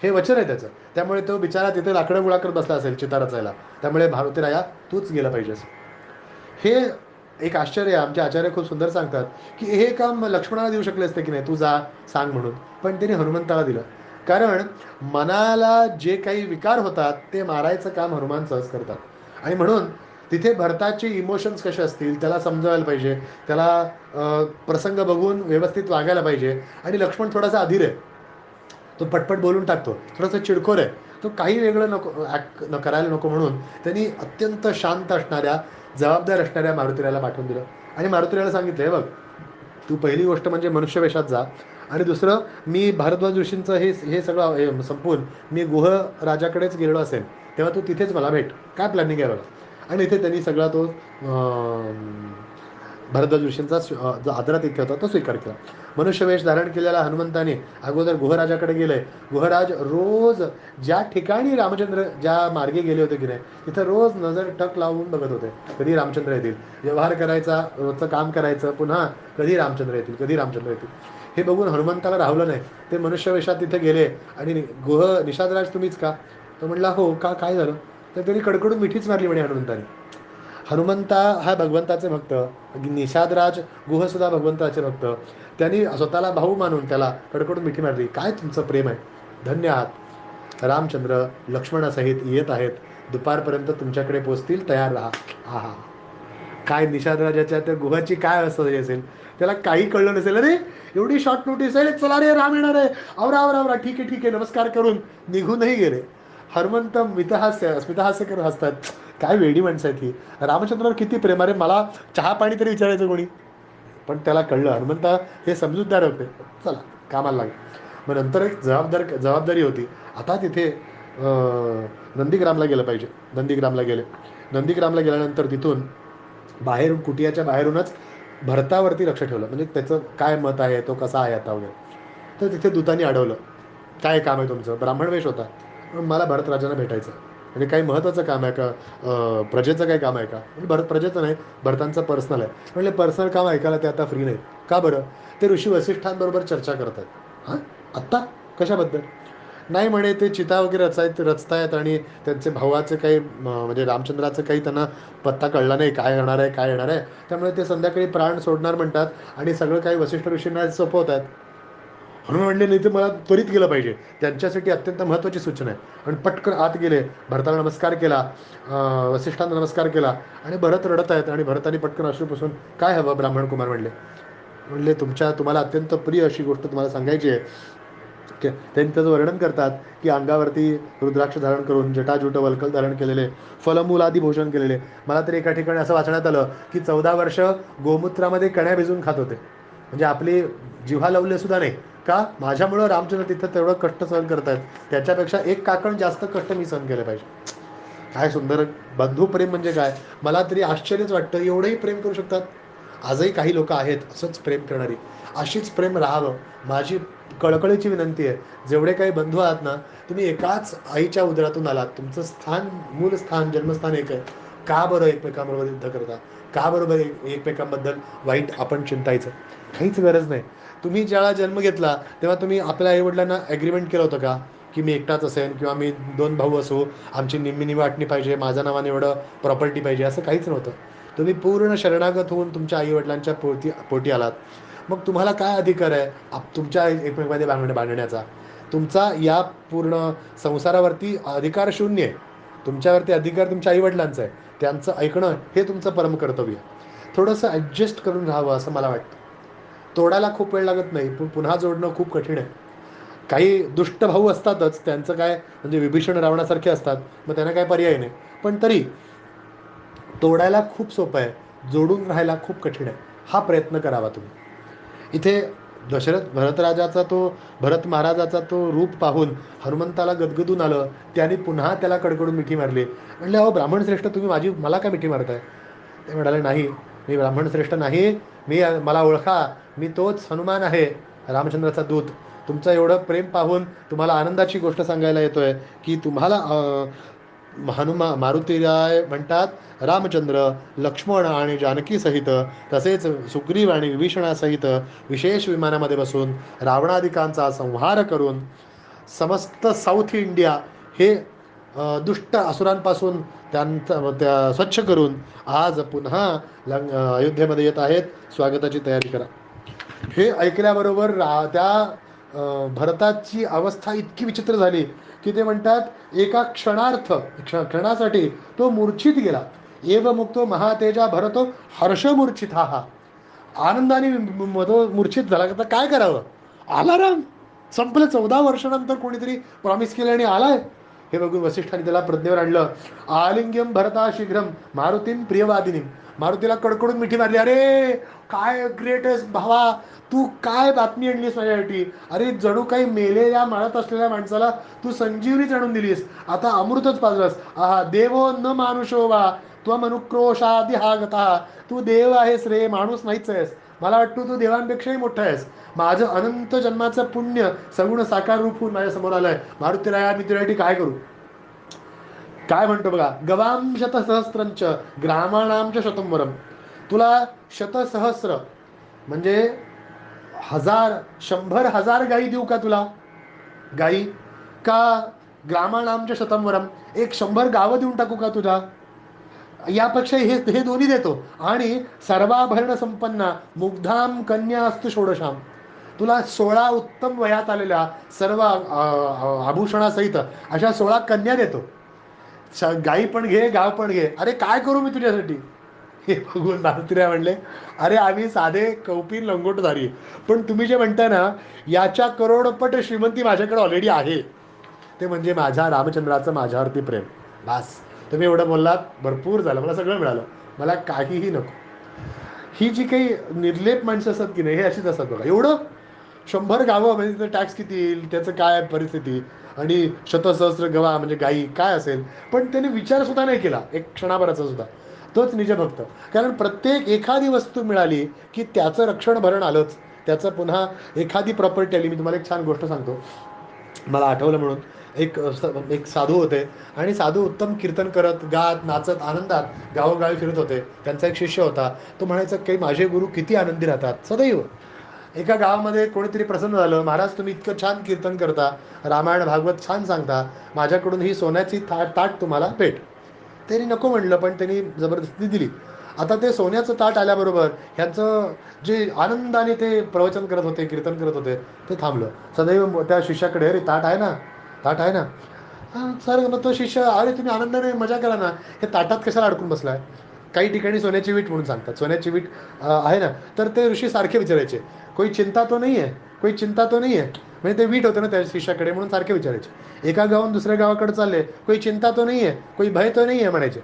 हे वचन आहे त्याचं. त्यामुळे तो बिचारा तिथे लाकडं गोळा करत बसला असेल चिता रचायला. त्यामुळे भानुती राया तूच गेला पाहिजेस. हे एक आश्चर्य. आमचे आचार्य खूप सुंदर सांगतात की हे काम लक्ष्मणाला देऊ शकले असते की नाही, तू जा सांग म्हणून, पण त्यांनी हनुमंताला दिलं. कारण मनाला जे काही विकार होतात ते मारायचं काम हनुमान सहज करतात. आणि म्हणून तिथे भरताचे इमोशन्स कसे असतील त्याला समजायला पाहिजे, त्याला प्रसंग बघून व्यवस्थित वागायला पाहिजे. आणि लक्ष्मण थोडासा अधीर आहे, तो पटपट बोलून टाकतो, थोडासा चिडखोर आहे, तो काही वेगळं नको करायला नको, म्हणून त्यांनी अत्यंत शांत असणाऱ्या, जबाबदार असणाऱ्या मारुतीरायाला पाठवून दिलं. आणि मारुतीरायाला सांगितलं, हे बघ, तू पहिली गोष्ट म्हणजे मनुष्य वेशात जा, आणि दुसरं, मी भारद्वाज ऋषींचं हे सगळं संपवून मी गुह राजाकडेच गेलेलो असेल तेव्हा तू तिथेच मला भेट, काय प्लॅनिंग आहे बघा. आणि इथे त्यांनी सगळा तो भरद्वाज ऋषींचा जो आदरातिथ्य होता तो स्वीकार केला. मनुष्यवेश धारण केलेला हनुमंताने अगोदर गुहराजाकडे गेले. गुहराज रोज ज्या ठिकाणी रामचंद्र ज्या मार्गे गेले होते की नाही, तिथं रोज नजर टक लावून बघत होते, कधी रामचंद्र येतील. व्यवहार करायचा, रोजचं काम करायचं, पुन्हा कधी रामचंद्र येतील, कधी रामचंद्र येतील. हे बघून हनुमंताला राहवलं नाही. ते मनुष्यवेशात तिथे गेले आणि निषादराज तुम्हीच का? तो म्हणला हो का, काय झालं? तर त्यांनी कडकडून मिठीच मारली म्हणे हनुमंताने. हनुमंता हा भगवंताचे भक्त, निषादराज गुहसुद्धा भगवंताचे भक्त, त्यांनी स्वतःला भाऊ मानून त्याला कडकडून मिठी मारली. काय तुमचं प्रेम आहे, धन्य आहात. रामचंद्र लक्ष्मणासहित येत आहेत, दुपारपर्यंत तुमच्याकडे पोचतील, तयार राहा. हा, काय निषादराजाच्या त्या गुहाची काय अवस्था झाली असेल, त्याला काही कळलं नसेल. अरे एवढी शॉर्ट नोटीस आहे, चला रे राम येणार आहे, आवरा आवरा आवरा, ठीक आहे ठीक आहे, नमस्कार करून निघूनही गेले. हनुमंत स्मितहास्य करून हसतात, काय वेडी माणसं आहेत ही, रामचंद्रावर किती प्रेम. अरे मला चहा पाणी तरी विचारायचं कोणी. पण त्याला कळलं, हनुमंता हे समजूतदार होते, चला कामाला लागले. मग नंतर एक जबाबदारी होती, आता तिथे नंदीग्रामला गेलं पाहिजे. नंदीग्रामला गेले. नंदीग्रामला गेल्यानंतर तिथून बाहेरून, कुटियाच्या बाहेरूनच भरतावरती लक्ष ठेवलं, म्हणजे त्याचं काय मत आहे, तो कसा आहे आता वगैरे. तर तिथे दूतांनी अडवलं, काय काम आहे तुमचं? ब्राह्मण वेश होता. मला भरतराजांना भेटायचं, म्हणजे काही महत्त्वाचं काम आहे का, प्रजेचं काही काम आहे का? म्हणजे प्रजेचं नाही, भरतांचं पर्सनल आहे. म्हणजे पर्सनल काम ऐकायला ते आता फ्री नाहीत. का बरं? ते ऋषी वसिष्ठांबरोबर चर्चा करत आहेत. हां, आत्ता कशाबद्दल? नाही म्हणे, ते चिता वगैरे रचतायत आणि त्यांचे भावाचं काही म्हणजे रामचंद्राचं काही त्यांना पत्ता कळला नाही, काय येणार आहे काय येणार आहे, त्यामुळे ते संध्याकाळी प्राण सोडणार म्हणतात आणि सगळं काही वसिष्ठ ऋषींना सोपवत आहेत. म्हणून म्हणले, नाही तर मला त्वरित गेलं पाहिजे, त्यांच्यासाठी अत्यंत महत्त्वाची सूचना आहे. आणि पटकन आत गेले, भरताला नमस्कार केला, वसिष्ठांना नमस्कार केला, आणि भरत रडत आहेत. आणि भरताने पटकन अश्रूपासून, काय हवं ब्राह्मण कुमार म्हणले तुम्हाला अत्यंत प्रिय अशी गोष्ट तुम्हाला सांगायची आहे. त्यांनी त्याचं वर्णन करतात की अंगावरती रुद्राक्ष धारण करून, जटाजुट वल्कल धारण केलेले, फलमूल आदी भोजन केलेले. मला तरी एका ठिकाणी असं वाचण्यात आलं की 14 वर्ष गोमूत्रामध्ये कण्या भिजून खात होते, म्हणजे आपली जिव्हा लावले सुद्धा नाही. का? माझ्यामुळं रामचंद्र तिथं तेवढं कष्ट सहन करतायत, त्याच्यापेक्षा एक काकण जास्त कष्ट मी सहन केले पाहिजे. काय सुंदर बंधू प्रेम म्हणजे काय. मला तरी आश्चर्यच वाटतं, एवढंही प्रेम करू शकतात. आजही काही लोक आहेत असंच प्रेम करणारी, अशीच प्रेम राहावं. माझी कळकळीची विनंती आहे, जेवढे काही बंधू आहात ना, तुम्ही एकाच आईच्या उदरातून आलात, तुमचं स्थान, मूल स्थान, जन्मस्थान एक आहे. का बरं एकमेकांबरोबर युद्ध करता? का बरोबर एकमेकांबद्दल वाईट आपण चिंतायचं? काहीच गरज नाही. तुम्ही ज्यावेळा जन्म घेतला तेव्हा तुम्ही आपल्या आईवडिलांना ॲग्रीमेंट केलं होतं का की मी एकटाच असेन, किंवा मी 2 भाऊ असू, आमची निम्मी वाटणी पाहिजे, माझ्या नावाने एवढं प्रॉपर्टी पाहिजे, असं काहीच नव्हतं. तुम्ही पूर्ण शरणागत होऊन तुमच्या आईवडिलांच्या पोटी आलात. मग तुम्हाला काय अधिकार आहे तुमच्या एकमेकांमध्ये बांधण्याचा? तुमचा या पूर्ण संसारावरती अधिकार शून्य आहे. तुमच्यावरती अधिकार तुमच्या आईवडिलांचा आहे, त्यांचं ऐकणं हे तुमचं परमकर्तव्य. थोडंसं ॲडजस्ट करून राहावं असं मला वाटतं. तोडायला खूप वेळ लागत नाही, पण पुन्हा जोडणं खूप कठीण आहे. काही दुष्ट भाऊ असतातच, त्यांचं काय म्हणजे विभीषण रावणासारखे असतात, मग त्यांना काय पर्याय नाही. पण तरी तोडायला खूप सोपं आहे, जोडून राहायला खूप कठीण आहे. हा प्रयत्न करावा तुम्ही. इथे भरत महाराजाचा तो रूप पाहून हनुमंताला गदगदून आलं. त्याने पुन्हा त्याला कडकडून मिठी मारली. म्हणले, अहो ब्राह्मण श्रेष्ठ, तुम्ही मला का मिठी मारताय? ते म्हणाले, नाही, मी ब्राह्मण श्रेष्ठ नाही, मला ओळखा, मी तोच हनुमान आहे, रामचंद्राचा दूत. तुमचं एवढं प्रेम पाहून तुम्हाला आनंदाची गोष्ट सांगायला येतोय की तुम्हाला मारुतीराय म्हणतात रामचंद्र, लक्ष्मण आणि जानकी सहित, तसेच सुग्रीव आणि विभीषणासहित विशेष विमानामध्ये बसून रावणादिकांचा संहार करून समस्त साऊथ इंडिया हे दुष्ट असुरांपासून त्या स्वच्छ करून आज पुन्हा अयोध्येमध्ये येत आहेत. स्वागताची तयारी करा. हे ऐकल्याबरोबर भरताची अवस्था इतकी विचित्र झाली की ते म्हणतात एका क्षणासाठी तो मूर्छित गेला. एव मुक्तो महातेजा भरतो हर्षमूर्छित हा आनंदाने मूर्छित झाला. आता काय करावं? आला राम, संपलं. 14 वर्षानंतर कोणीतरी प्रॉमिस केलं आणि आलाय. हे बघून वसिष्ठांनी त्याला प्रज्ञेवर आणलं. आलिंग्यम भरता शीघ्रम मारुतीम प्रियवादिनीम. मारुतीला कडकडून मिठी मारली. अरे काय ग्रेटेस्ट भावा, तू काय बातमी आणलीस माझ्यासाठी. अरे जणू काही मेलेल्या माळत असलेल्या माणसाला तू संजीवनीच आणून दिलीस. आता अमृतच पाजलंस. आहा देवो न मानुषो वा त्वमनुक्रोशादि हा गता. तू देव आहेस रे, माणूस नाहीच आहेस. मला वाटतं तू देवांपेक्षाही मोठा आहेस. माझं अनंत जन्माचं पुण्य सगुण साकार रूप होऊन माझ्या समोर आलंय. मारुतीराया, मी तुझ्यासाठी काय करू? काय म्हणतो बघा, गवाम शतसहस्रंच ग्रामाणांच शतंवरम. तुला शतसहस्र म्हणजे 100,000 गायी देऊ का तुला? गायी का ग्रामाणांच शतंवरम, 100 गावं देऊन टाकू का तुझा? यापेक्षा हे दोन्ही देतो. आणि सर्वाभरण संपन्ना मुग्धाम कन्या असतो षोडशाम. तुला 16 उत्तम वयात आलेल्या सर्व आभूषणासहित अशा 16 कन्या देतो. गाई पण घे, गाव पण घे. अरे काय करू मी तुझ्यासाठी? हे बघून मारुतीराय म्हणले, अरे आम्ही साधे कौपीन लंगोटधारी, पण तुम्ही जे म्हणताय ना, याच्या करोडपट श्रीमंती माझ्याकडे ऑलरेडी आहे. ते म्हणजे माझ्या रामचंद्राचं माझ्यावरती प्रेम. बास, तुम्ही एवढं बोललात, भरपूर झालं. मला सगळं मिळालं. मला काहीही नको. ही जी काही निर्लेप माणसं असतात की नाही, हे अशीच असतात बघा. एवढं 100 गावं म्हणजे त्याचं टॅक्स किती येईल, त्याचं काय परिस्थिती, आणि शतसहस्र गवा म्हणजे गायी काय असेल. पण त्याने विचार सुद्धा नाही केला एक क्षणाभराचा सुद्धा. तोच निजभक्त. कारण प्रत्येक एखादी वस्तू मिळाली की त्याचं रक्षण भरण आलंच. त्याचं पुन्हा एखादी प्रॉपर्टी आली. मी तुम्हाला एक छान गोष्ट सांगतो, मला आठवलं म्हणून. एक साधू होते आणि साधू उत्तम कीर्तन करत, गात, नाचत, आनंदात गावोगावी फिरत होते. त्यांचा एक शिष्य होता. तो म्हणायचा की माझे गुरु किती आनंदी राहतात सदैव. एका गावामध्ये कोणीतरी प्रसन्न झालं, महाराज तुम्ही इतकं छान कीर्तन करता, रामायण भागवत छान सांगता, माझ्याकडून ही सोन्याची ताट तुम्हाला भेट. त्यांनी नको म्हणलं, पण त्यांनी जबरदस्ती दिली. आता ते सोन्याचं ताट आल्याबरोबर ह्यांचं जे आनंदाने ते प्रवचन करत होते, कीर्तन करत होते, ते थांबलं. सदैव त्या शिष्याकडे, अरे ताट आहे ना, ताट आहे ना. हां सर. मग तो शिष्य, अरे तुम्ही आनंदाने मजा करा ना, हे ताटात कशाला अडकून बसलाय? काही ठिकाणी सोन्याची वीट म्हणून सांगतात. सोन्याची वीट आहे ना. तर ते ऋषी सारखे विचारायचे, कोई चिंता तो नाही आहे, कोई चिंता तो नाही आहे. म्हणजे ते वीट होतं ना त्या शिष्याकडे, म्हणून सारखे विचारायचे. एका गावाहून दुसऱ्या गावाकडे चालले, कोई चिंता तो नाही आहे, कोई भय तो नाही आहे म्हणायचे.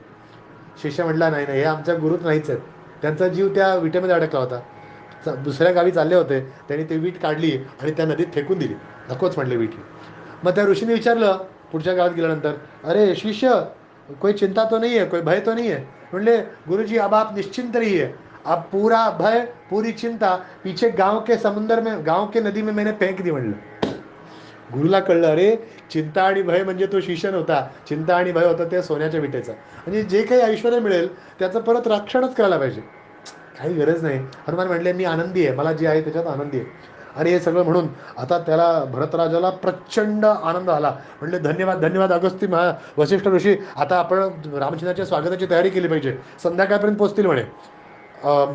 शिष्य म्हटला, नाही नाही, हे आमच्या गुरुच नाहीच आहेत. त्यांचा जीव त्या विटेमध्ये अडकला होता. दुसऱ्या गावी चालले होते, त्यांनी ते वीट काढली आणि त्या नदीत फेकून दिली. नकोच म्हटले वीट. मग त्या ऋषीने विचारलं पुढच्या गावात गेल्यानंतर, अरे शिष्य, कोई चिंता तो नहीं है, कोई भय तो नहीं है? म्हणले, गुरुजी अब आप निश्चिंत रहिए, अब पूरा भय पूरी चिंता पीछे गांव के समुद्र में, गांव के नदी में मैंने फेंक दी म्हणलं. गुरुला कळलं, अरे चिंता आणि भय म्हणजे तो शिष्य नव्हता. चिंता आणि भय होतं ते सोन्याच्या विटेचं. म्हणजे जे काही ऐश्वर्य मिळेल त्याचं परत रक्षणच करायला पाहिजे, काही गरज नाही. हनुमान म्हणले, मी आनंदी आहे, मला जे आहे त्याच्यात आनंदी आहे. आणि हे सगळं म्हणून आता त्याला भरतराजाला प्रचंड आनंद आला. म्हणले, धन्यवाद धन्यवाद अगस्ती वसिष्ठ ऋषी, आता आपण रामचंद्राच्या स्वागताची तयारी केली पाहिजे, संध्याकाळपर्यंत पोहोचतील म्हणे.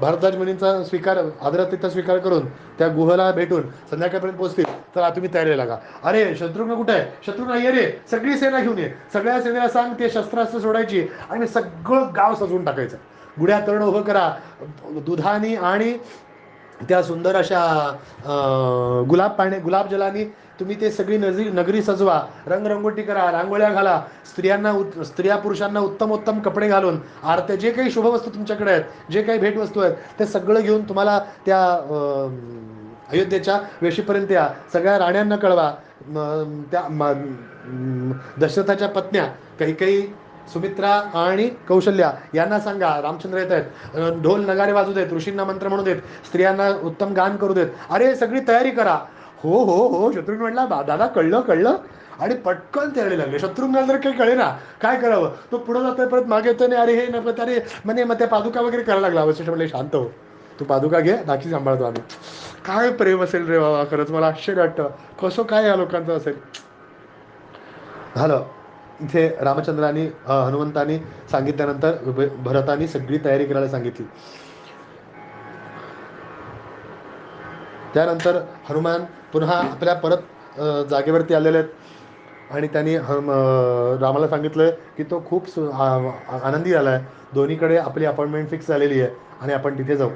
भरतराज मुनींचा स्वीकार, आदरातिथ्य स्वीकार करून त्या गुहाला भेटून संध्याकाळपर्यंत पोहोचतील. तर तुम्ही तयारी लागा. अरे शत्रुघ्न कुठे आहे? शत्रुघ्न ये रे, सगळी सेना घेऊन ये. सगळ्या सेनेला सांग ते शस्त्रास्त्र सोडायची आणि सगळं गाव सजवून टाकायचं. गुढ्या तरण उभं करा, दुधानी आणि त्या सुंदर अशा गुलाबजलानी तुम्ही ते सगळी नगरी सजवा, रंगरंगोटी करा, रांगोळ्या घाला. स्त्रिया पुरुषांना उत्तम कपडे घालून आरत्या, जे काही शुभवस्तू तुमच्याकडे आहेत, जे काही भेटवस्तू आहेत, ते सगळं घेऊन तुम्हाला त्या अयोध्येच्या वेशीपर्यंत या. सगळ्या राण्यांना कळवा. त्या दशरथाच्या पत्न्या काही सुमित्रा आणि कौशल्या यांना सांगा रामचंद्र येत आहेत, ढोल नगारे वाजू देत, ऋषींना मंत्र म्हणू देत, स्त्रियांना उत्तम गान करू देत. अरे सगळी तयारी करा. हो हो हो. शत्रुघ्न म्हटला दादा कळलं कळलं, आणि पटकन तयारी लागले. शत्रुघ्नाला जर काही कळे ना काय करावं, तो पुढे जातोय परत मागे येतोय, अरे हे नको अरे म्हणे, मग त्या पादुका वगैरे करायला लागला. वशिष्ठ म्हणले शांत हो, तू पादुका घे, बाकी सांभाळतो आम्ही. काय प्रेम असेल रे बाबा, खरंच मला आश्चर्य वाटतं कसं काय या लोकांचं असेल. झालं. इथे रामचंद्रांनी हनुमंतांनी सांगितल्यानंतर भरतानी सगळी तयारी करायला सांगितली. त्यानंतर हनुमान पुन्हा आपल्या परत जागेवरती आलेले आहेत, आणि त्यांनी रामाला सांगितलं की तो खूप आनंदी झाला आहे, दोन्हीकडे आपली अपॉइंटमेंट फिक्स झालेली आहे आणि आपण तिथे जाऊ.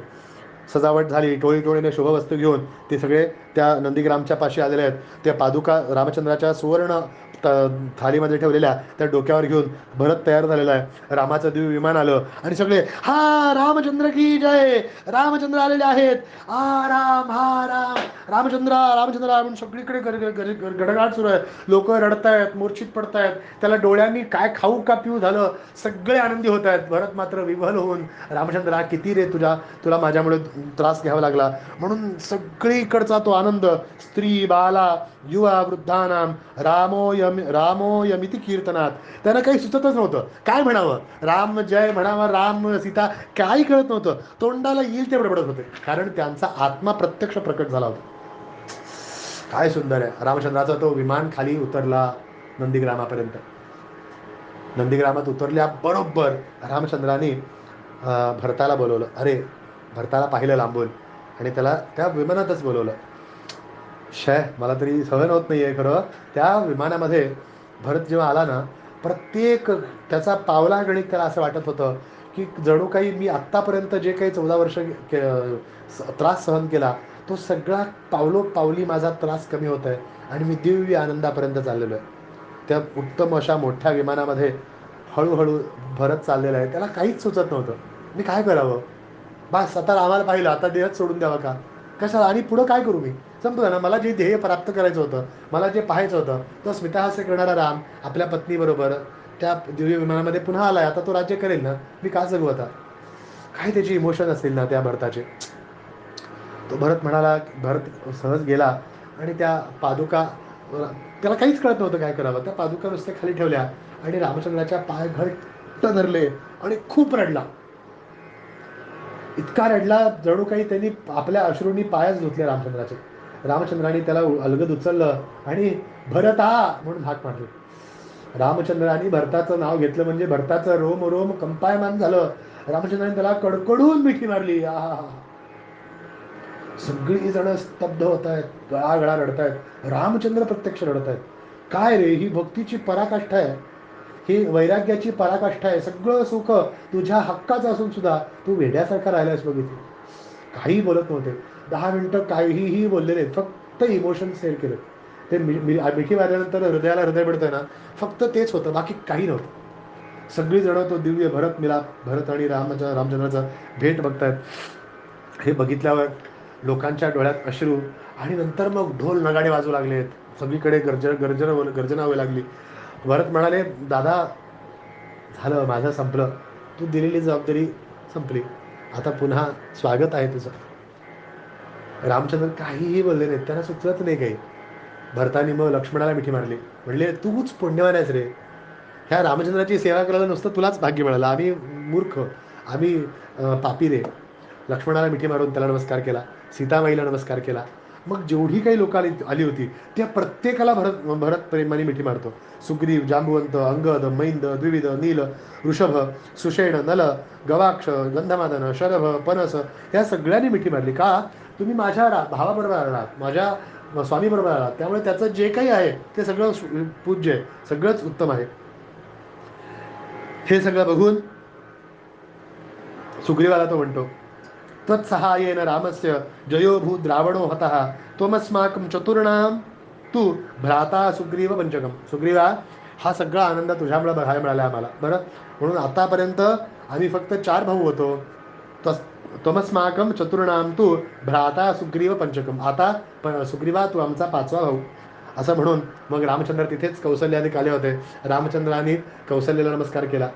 सजावट झाली, टोळी टोळीने शुभवस्तू घेऊन ते सगळे त्या नंदीग्रामच्या पाशी आलेले आहेत. त्या पादुका रामचंद्राच्या सुवर्ण थालीमध्ये ठेवलेल्या त्या डोक्यावर घेऊन भरत तयार झालेला आहे. रामाचं दिव्य विमान आलं आणि सगळे हा रामचंद्र की जय, रामचंद्र आलेले आहेत, हा राम हा राम, रामचंद्र रामचंद्र म्हणून सगळीकडे गडगडाट सुरू आहे. लोक रडतायत, मूर्छित पडतायत, त्याला डोळ्यांनी काय खाऊ का पिऊ झालं, सगळे आनंदी होत आहेत. भरत मात्र विव्हल होऊन, रामचंद्रा किती रे तुला माझ्यामुळे त्रास घ्यावा लागला, म्हणून सगळीकडचा तो आनंद, स्त्री बाला युवा वृद्धानाम रामोयमिती कीर्तनात. त्यांना काही सुचतच नव्हतं काय म्हणावं, राम जय म्हणावं, राम सीता, काही कळत नव्हतं. तोंडाला येईल ते बडबडत होते, कारण त्यांचा आत्मा प्रत्यक्ष प्रकट झाला होता. काय सुंदर आहे. रामचंद्राचा तो विमान खाली उतरला नंदीग्रामापर्यंत. नंदीग्रामात उतरल्या बरोबर रामचंद्राने भरताला बोलवलं. अरे भरताला पाहिलं लांबून आणि त्याला त्या विमानातच बोलवलं. मला तरी सहन होत नाहीये खरं. त्या विमानामध्ये भरत जेव्हा आला ना, प्रत्येक त्याचा पावला गणित त्याला असं वाटत होतं की जणू काही मी आत्तापर्यंत जे काही 14 वर्ष त्रास सहन केला, तो सगळा पावली माझा त्रास कमी होत आहे आणि मी दिव्य आनंदापर्यंत चाललेलो आहे. त्या उत्तम अशा मोठ्या विमानामध्ये हळूहळू भरत चाललेला आहे. त्याला काहीच सुचत नव्हतं, मी काय करावं. बस आता रामाला पाहिलं, आता देहच सोडून द्यावा का, कशाला, आणि पुढं काय करू मी. संपलं ना, मला जे ध्येय प्राप्त करायचं होतं, मला जे पाहायचं होतं, तो स्मितहास्य करणारा राम आपल्या पत्नीबरोबर त्या दिव्य विमानामध्ये पुन्हा आलाय. आता तो राज्य करेल ना, मी का जगू आता. काय त्याची इमोशन असतील ना त्या भरताचे. तो भरत म्हणाला, भरत सहज गेला आणि त्या पादुका, त्याला काहीच कळत नव्हतं काय करावं. त्या पादुका नुसत्या खाली ठेवल्या आणि रामचंद्राच्या पाय घट्ट धरले आणि खूप रडला. इतका रडला जणू काही त्यांनी आपल्या अश्रूंनी पायच धुतले रामचंद्राचे. रामचंद्राने त्याला अलगद उचललं आणि भरता म्हणून हाक मारले. रामचंद्राने भरताचं नाव घेतलं म्हणजे भरताचं रोम रोम कंपायमान झालं. रामचंद्राने त्याला कडकडून मिठी मारली. सगळी जण स्तब्ध होत आहेत, गळागळा रडतायत. रामचंद्र प्रत्यक्ष रडत आहेत. काय रे, ही भक्तीची पराकाष्ठा आहे, ही वैराग्याची पराकाष्ठा आहे. सगळं सुख तुझ्या हक्काचं असून सुद्धा तू वेड्यासारखा राहिलायस बघितलं. काही बोलत नव्हते. 10 मिनिटं काहीही बोलले नाहीत, फक्त इमोशन शेअर केले. ते मिठी मारल्यानंतर हृदयाला हृदय पडतंय ना, फक्त तेच होतं, बाकी काही नव्हतं. सगळी जण तो दिव्य भरत मिलाप, भरत आणि रामचंद्राचा भेट बघतायत. हे बघितल्यावर लोकांच्या डोळ्यात अश्रू, आणि नंतर मग ढोल नगाडे वाजू लागलेत, सगळीकडे गर्जना व्हावी लागली. भरत म्हणाले, दादा झालं, माझं संपलं, तू दिलेली जबाबदारी संपली, आता पुन्हा स्वागत आहे तुझं. रामचंद्र काहीही बोलले नाहीत, त्यांना सुचत नाही काही. भरतानी मग लक्ष्मणाला मिठी मारली, म्हणले तूच पुण्यवान आहेस रे, ह्या रामचंद्राची सेवा करायला नुसतं तुलाच भाग्य मिळालं, आम्ही मूर्ख, आम्ही पापी रे. लक्ष्मणाला मिठी मारून त्याला नमस्कार केला, सीतामाईला नमस्कार केला. मग जेवढी काही लोक आली होती त्या प्रत्येकाला भरत प्रेमाने मिठी मारतो. सुग्रीव, जांबुवंत, अंगद, मैंद, द्विविध, नील, ऋषभ, सुषेण, नल, गवाक्ष, गंधमादन, शरभ, पनस, या सगळ्यांनी मिठी मारली. का, तुम्ही माझ्या भावाबरोबर आलात, माझ्या स्वामीबरोबर आलात, त्यामुळे त्याचं जे काही आहे ते सगळं पूज्य आहे, सगळंच उत्तम आहे. हे सगळं बघून सुग्रीवाला तो म्हणतो, तत्सहाय्येन रामस्य जयोभूत रावणो हतः त्वमस्माकं चतुर्णाम तू भ्राता सुग्रीव पंचकम. सुग्रीवा, हा सगळा आनंद तुझ्यामुळे बघायला मिळाला आम्हाला, बरं. म्हणून आतापर्यंत आम्ही फक्त 4 भाऊ होतो. त्वमस्माकं चतुर्णाम तू भ्राता सुग्रीव पंचकम. आता सुग्रीवा, तू आमचा 5वा भाऊ. असं म्हणून मग रामचंद्र तिथेच कौसल्याने आले होते. रामचंद्राने कौसल्याला नमस्कार केला.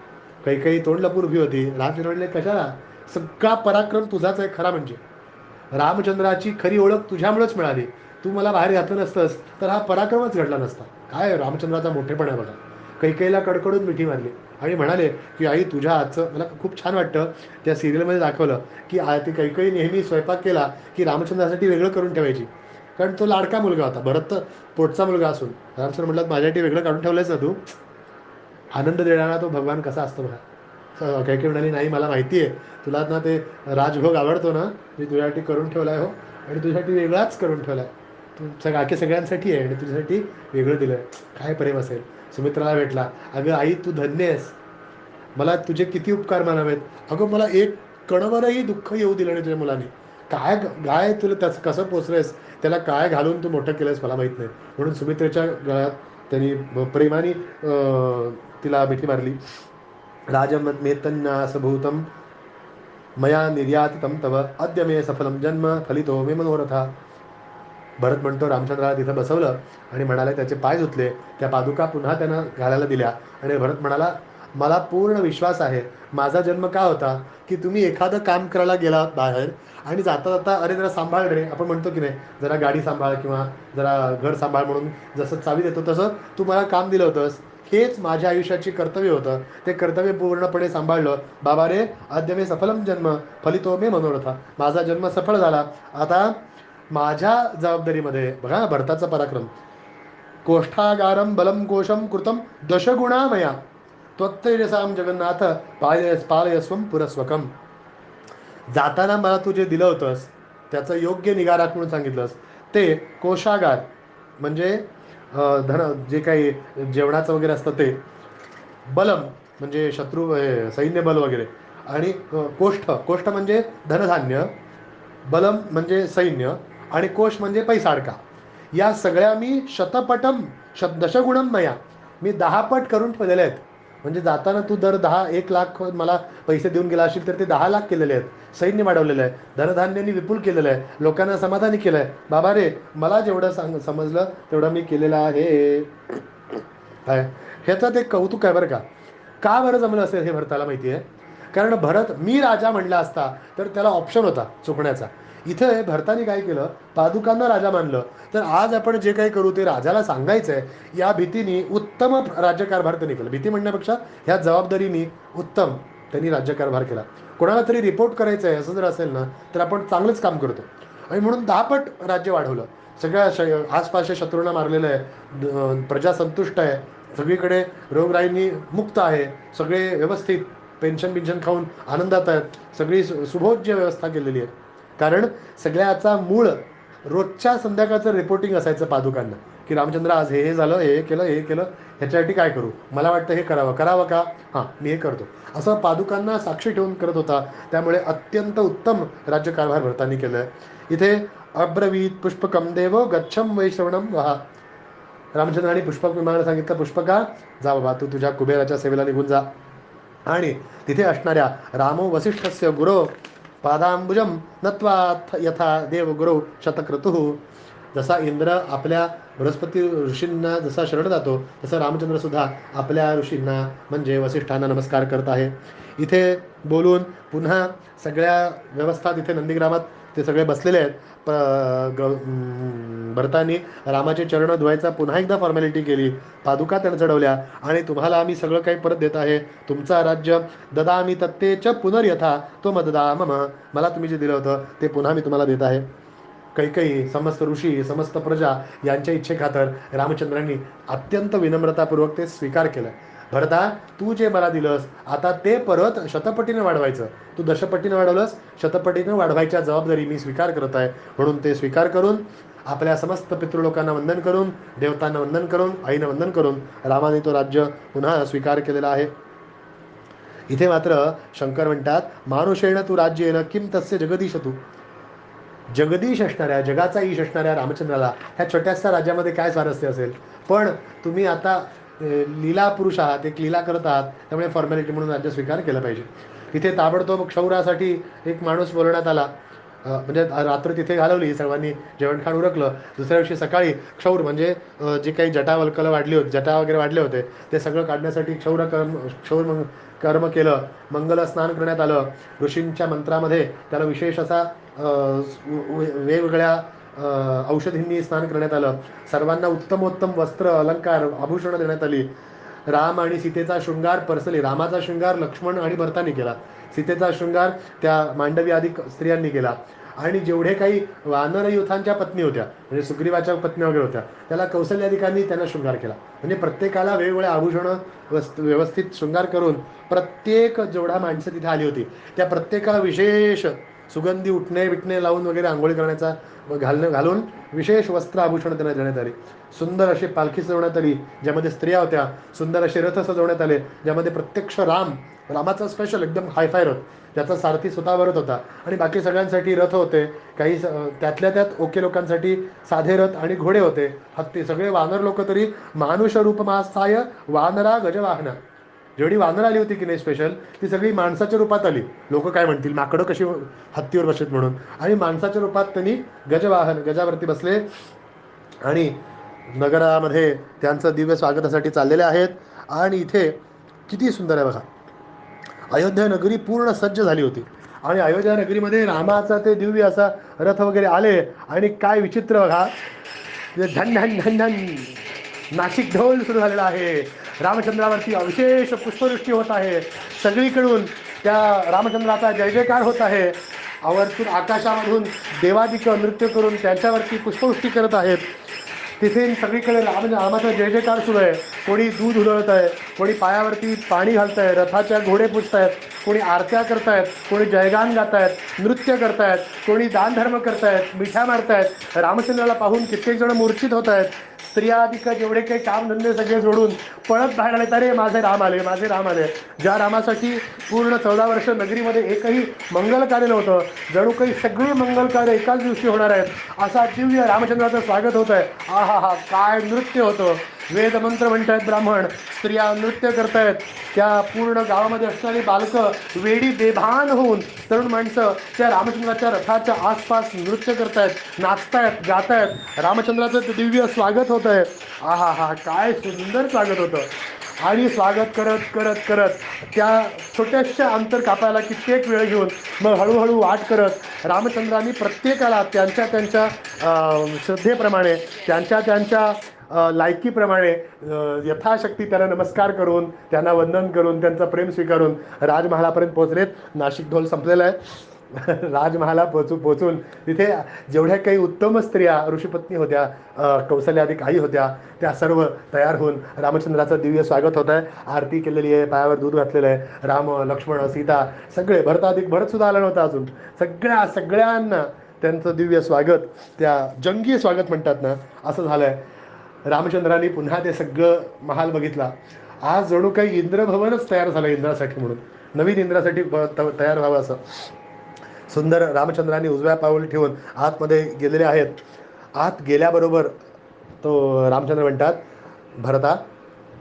काही तोंड लपून उभी होती. रामचंद्र म्हणले, कशाला, सगळा पराक्रम तुझाच आहे खरा, म्हणजे रामचंद्राची खरी ओळख तुझ्यामुळेच मिळाली. तू मला बाहेर घातलं नसतंस तर हा पराक्रमच घडला नसता. काय रामचंद्राचा मोठेपणा बघा. कैकेयीला कडकडून मिठी मारली आणि म्हणाले की आई तुझ्या हातचं मला खूप छान वाटतं. त्या सिरियलमध्ये दाखवलं की ती कैकेयी नेहमी स्वयंपाक केला की रामचंद्रासाठी वेगळं करून ठेवायची, कारण तो लाडका मुलगा होता. भरत तर पोटचा मुलगा असून रामचंद्र म्हटलं माझ्यासाठी वेगळं काढून ठेवलंयस ना तू. आनंद देणारा तो भगवान कसा असतो बघा. कैकेयी म्हणाली नाही मला माहिती आहे तुला ना ते राजभोग आवडतो ना, मी तुझ्यासाठी करून ठेवला आहे हो, आणि तुझ्यासाठी वेगळाच करून ठेवला आहे. तू बाकी सगळ्यांसाठी आहे आणि तुझ्यासाठी वेगळं दिलं आहे. काय प्रेम असेल. सुमित्राला भेटला, अगं आई तू धन्य आहेस, मला तुझे किती उपकार मानावेत. अगं मला एक कणभरही दुःख येऊ दिलं नाही तुझ्या मुलाने. काय गाय तुला त्याचं कसं पोचलंयस, त्याला काय घालून तू मोठं केलंयस मला माहीत नाही. म्हणून सुमित्रेच्या गळ्यात त्यांनी प्रेमाने तिला मिठी मारली. राजमेतन्यासभूतं मया निर्यातितं तव अद्य मे सफलम जन्म फलितो मे मनोरथा. भरत म्हणतो रामचंद्राला तिथं बसवलं आणि म्हणाले त्याचे पाय धुतले, त्या पादुका पुन्हा त्यानं घालायला दिल्या आणि भरत म्हणाला मला पूर्ण विश्वास आहे माझा जन्म का होता की तुम्ही एखादं काम करायला गेला बाहेर आणि जाता जाता अरे जरा सांभाळ रे, आपण म्हणतो की नाही जरा गाडी सांभाळ किंवा जरा घर सांभाळ म्हणून जसं चावी देतो तसं तू मला काम दिलं होतंस. हेच माझ्या आयुष्याची कर्तव्य होतं, ते कर्तव्य पूर्णपणे सांभाळलं. बाबा रे अद्य मे सफलम जन्म फलितो मे मनोरथा, माझा जन्म सफळ झाला. आता माझ्या जबाबदारीमध्ये बघा भरताचा पराक्रम. कोष्ठागारम बलम कोशम कृतम दशगुणामया त्वत्तेजसाम जगन्नाथ पालयस्वम पुरस्वकम. जाताना मला तू जे दिलं होतंस त्याचं योग्य निगा राख म्हणून सांगितलंस, ते कोशागार म्हणजे धन जे काही जेवणाचं वगैरे असतं ते, बलम म्हणजे शत्रू सैन्य बल वगैरे, आणि कोष्ठ कोष्ठ म्हणजे धनधान्य, बलम म्हणजे सैन्य, आणि कोश म्हणजे पैसा अडका. या सगळ्या मी शतपटम दशगुणम मया मी 10 पट करून ठेवलेले आहेत. म्हणजे जाताना तू दर 1 लाख मला पैसे देऊन गेला असेल तर ते 10 लाख केलेले आहेत. सैन्य वाढवलेलं आहे, धनधान्यांनी विपुल केलेलं आहे, लोकांना समाधानी केलं आहे. बाबा रे मला जेवढं समजलं तेवढं मी केलेलं आहे. काय ह्याचं ते कौतुक आहे बरं का. का बरं जमलं असेल हे भरताला माहिती आहे, कारण भरत मी राजा म्हणला असता तर त्याला ऑप्शन होता चुकण्याचा. इथे भरताने काय केलं, पादुकांना राजा मानलं, तर आज आपण जे काही करू ते राजाला सांगायचं आहे या भीतीने उत्तम राज्यकारभार त्यांनी केला. भीती म्हणण्यापेक्षा ह्या जबाबदारीने उत्तम त्यांनी राज्यकारभार केला. कोणाला तरी रिपोर्ट करायचं आहे असं जर असेल ना तर आपण चांगलंच काम करतो, आणि म्हणून 10 पट राज्य वाढवलं. सगळ्या आसपासच्या शत्रूंना मारलेलं आहे, प्रजा संतुष्ट आहे, सगळीकडे रोगराईंनी मुक्त आहे, सगळे व्यवस्थित पेन्शन खाऊन आनंदात आहेत, सगळी सुभोज्य व्यवस्था केलेली आहे. कारण सगळ्याचा मूळ रोजच्या संध्याकाळचं रिपोर्टिंग असायचं पादुकांना की रामचंद्र आज हे झालं, हे केलं, हे केलं, ह्याच्यासाठी काय करू, मला वाटतं हे करावं का, हां मी हे करतो, असं पादुकांना साक्षी ठेवून करत होता. त्यामुळे अत्यंत उत्तम राज्यकारभार भरतानी केलं आहे. इथे अब्रवीत पुष्पकम देव गच्छम वैश्रवणम वहा. रामचंद्राने पुष्पक विमानाला सांगितलं पुष्पका जा बाबा तू तुझ्या कुबेराच्या सेवेला निघून जा, आणि तिथे असणाऱ्या रामो वसिष्ठस्य गुरो पादांबुजम नत्वा यथा देव गुरु शतक्रतुः. जसा इंद्र आपल्या बृहस्पती ऋषींना जसा शरण जातो तसं रामचंद्र सुद्धा आपल्या ऋषींना म्हणजे वसिष्ठांना नमस्कार करत आहे. इथे बोलून पुन्हा सगळ्या व्यवस्था तिथे नंदीग्रामात ते सगळे बसलेले आहेत. भरतानी रामाचे चरण धुवायचा पुन्हा एकदा फॉर्मॅलिटी केली, पादुका त्यानं चढवल्या, आणि तुम्हाला आम्ही सगळं काही परत देत आहे, तुमचा राज्य ददामी तत्तेच पुनर्यथा तो मददा मम, मला तुम्ही जे दिलं होतं ते पुन्हा मी तुम्हाला देत आहे. कैकेयी समस्त ऋषी समस्त प्रजा यांच्या इच्छेखातर रामचंद्रांनी अत्यंत विनम्रतापूर्वक ते स्वीकार केलं. भरता तू जे मला दिलंस आता ते परत शतपटीने वाढवायचं, तू दशपटीने वाढवलंस, शतपटीने वाढवायच्या जबाबदारी मी स्वीकार करत आहे. म्हणून ते स्वीकार करून आपल्या समस्त पितृलोकांना वंदन करून, देवतांना वंदन करून, आईनं वंदन करून रामाने तो राज्य पुन्हा स्वीकार केलेला आहे. इथे मात्र शंकर म्हणतात मानुषेण तू राज्य येणं किम तस्य जगदीश तू. जगदीश असणाऱ्या जगाचा ईश असणाऱ्या रामचंद्राला ह्या छोट्याशा राज्यामध्ये काय स्वारस्य असेल. पण तुम्ही आता लीला पुरुष आहात, एक लीला करत आहात, त्यामुळे फॉर्मॅलिटी म्हणून राज्य स्वीकार केलं पाहिजे. तिथे ताबडतोब क्षौरासाठी एक माणूस बोलवण्यात आला. म्हणजे रात्र तिथे घालवली, सर्वांनी जेवण खाण उरकलं. दुसऱ्या दिवशी सकाळी क्षौर म्हणजे जे काही जटावल्कलं वाढली होती, जटा वगैरे वाढले होते ते सगळं काढण्यासाठी क्षौर कर्म केलं. मंगल स्नान करण्यात आलं. ऋषींच्या मंत्रामध्ये त्याला विशेष असा वेगवेगळ्या औषधींनी स्नान करण्यात आलं. सर्वांना उत्तमोत्तम वस्त्र, अलंकार, आभूषणं देण्यात आली. राम आणि सीतेचा शृंगार पर्सनली, रामाचा शृंगार लक्ष्मण आणि भरतानी केला. सीतेचा शृंगार त्या मांडवी आदी स्त्रियांनी केला. आणि जेवढे काही वानर युथांच्या पत्नी होत्या, म्हणजे सुग्रीवाच्या पत्नी वगैरे होत्या, त्याला कौशल्याधिकांनी त्यांना शृंगार केला. म्हणजे प्रत्येकाला वेगवेगळ्या आभूषणं व्यवस्थित शृंगार करून प्रत्येक जेवढा माणसं तिथे आली होती त्या प्रत्येकाला विशेष सुगंधी उठणे बिटणे लावून वगैरे आंघोळी करण्याचा घालून विशेष वस्त्र आभूषण त्यांना देण्यात आली. सुंदर अशी पालखी सजवण्यात आली ज्यामध्ये स्त्रिया होत्या. सुंदर असे रथ सजवण्यात आले ज्यामध्ये प्रत्यक्ष रामाचा स्पेशल एकदम हायफाय रथ, त्याचा सारथी स्वतः भरत होता. आणि बाकी सगळ्यांसाठी रथ होते. काही त्यातल्या त्यात ओके लोकांसाठी साधे रथ आणि घोडे होते. हत्ती, सगळे वानर लोक तरी मानुष रूपमास्थाय वानरा गजवाहना. जेवढी वानर आली होती की नाही स्पेशल, ती सगळी माणसाच्या रूपात आली. लोक काय म्हणतील, माकडं कशी हत्तीवर बसत म्हणून. आणि माणसाच्या रूपात त्यांनी गजवाहन, गजावरती बसले आणि नगरामध्ये त्यांचं दिव्य स्वागतासाठी चाललेले आहेत. आणि इथे किती सुंदर आहे बघा, अयोध्या नगरी पूर्ण सज्ज झाली होती. आणि अयोध्या नगरीमध्ये रामाचा ते दिव्य असा रथ वगैरे आले. आणि काय विचित्र बघा, धन धन धन धन नाशिक ढोल सुरू झालेला आहे. रामचंद्रावरती अविशेष पुष्पवृष्टी होत आहे. सगळीकडून त्या रामचंद्राचा जय जयकार होत आहे. आवर्तून आकाशामधून देवादिक नृत्य करून त्यांच्यावरती पुष्पवृष्टी करत आहेत. तिथे सगळीकडे रामाचा जय जयकार सुरू आहे. कोणी दूध उधळत आहे, कोणी पायावरती पाणी घालत आहे, रथाच्या घोडे पुजतायत, कोणी आरत्या करतायत, कोणी जयगान गातायत, नृत्य करतायत, कोणी दानधर्म करतायत, मिठ्या मारतायत. रामचंद्राला पाहून कित्येक जण मूर्छित होत आहेत. स्त्रिया अधिक जेवढे काही कामधंदे सगळे सोडून पळत बाहेर आले, अरे माझे राम आले, माझे राम आले. ज्या रामासाठी पूर्ण 14 वर्ष नगरीमध्ये एकही मंगल कार्य नव्हतं, जणू काही सगळे मंगल कार्य एकाच दिवशी होणार आहेत, असा दिव्य रामचंद्राचं स्वागत होत आहे. हा हा, काय नृत्य होतं. वेद मंत्र म्हणतायत ब्राह्मण, स्त्रिया नृत्य करतायत. त्या पूर्ण गावामध्ये असणारी बालकं वेडी बेभान होऊन तरुण माणसं त्या रामचंद्राच्या रथाच्या आसपास नृत्य करतायत, नाचतायत, गातायत. रामचंद्राचं ते दिव्य स्वागत होत आहे. आहा हा, काय सुंदर स्वागत होतं. आणि स्वागत करत करत करत त्या छोट्याशा अंतर कापायला कित्येक वेळ घेऊन मग हळूहळू वाट करत रामचंद्रांनी प्रत्येकाला त्यांच्या त्यांच्या श्रद्धेप्रमाणे, त्यांच्या त्यांच्या लायकीप्रमाणे यथाशक्ती त्यांना नमस्कार करून, त्यांना वंदन करून, त्यांचं प्रेम स्वीकारून राजमहालापर्यंत पोहोचलेत. नाशिक ढोल संपलेला आहे. राजमहाला पोचून तिथे जेवढ्या काही उत्तम स्त्रिया ऋषीपत्नी होत्या, कौशल्याधिक आई होत्या, त्या सर्व तयार होऊन रामचंद्राचं दिव्य स्वागत होत आहे. आरती केलेली आहे, पायावर दूध घातलेलं आहे. राम, लक्ष्मण, सीता सगळे, भरतसुद्धा आला नव्हता अजून. सगळ्यांना त्यांचं दिव्य स्वागत, त्या जंगी स्वागत म्हणतात ना, असं झालं आहे. रामचंद्रांनी पुन्हा ते सगळं महाल बघितला. आज जणू काही इंद्रभवनच तयार झालं इंद्रासाठी, म्हणून नवीन इंद्रासाठी तयार व्हावं असं. सुंदर रामचंद्रांनी उजव्या पाऊल ठेवून आतमध्ये गेलेले आहेत. आत गेल्याबरोबर तो रामचंद्र म्हणतात, भरता,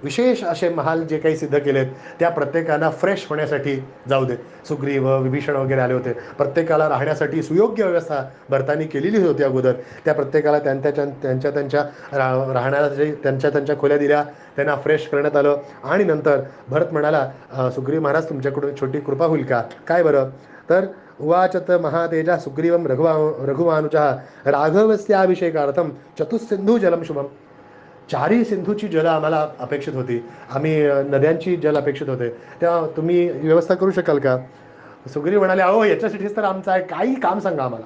विशेष असे महाल जे काही सिद्ध केलेत त्या प्रत्येकाला फ्रेश होण्यासाठी जाऊ दे. सुग्रीव, विभीषण वगैरे आले होते. प्रत्येकाला राहण्यासाठी सुयोग्य व्यवस्था भरतांनी केलेली होती अगोदर. त्या प्रत्येकाला त्यांच्या राहण्यासाठी त्यांच्या खोल्या दिल्या, त्यांना फ्रेश करण्यात आलं. आणि नंतर भरत म्हणाला, सुग्रीव महाराज, तुमच्याकडून छोटी कृपा होईल का? काय बरं? तर उवाचत महातेजा सुग्रीवम रघुमानुजा राघवस्याभिषेकार्थम चतुस्सिंधू जलम शुभम. 4 सिंधूची जल आम्हाला अपेक्षित होती, आम्ही नद्यांची जल अपेक्षित होते, तेव्हा तुम्ही व्यवस्था करू शकाल का? सुग्रीव म्हणाले, अहो याच्यासाठीच तर आमचं आहे, काही काम सांगा आम्हाला.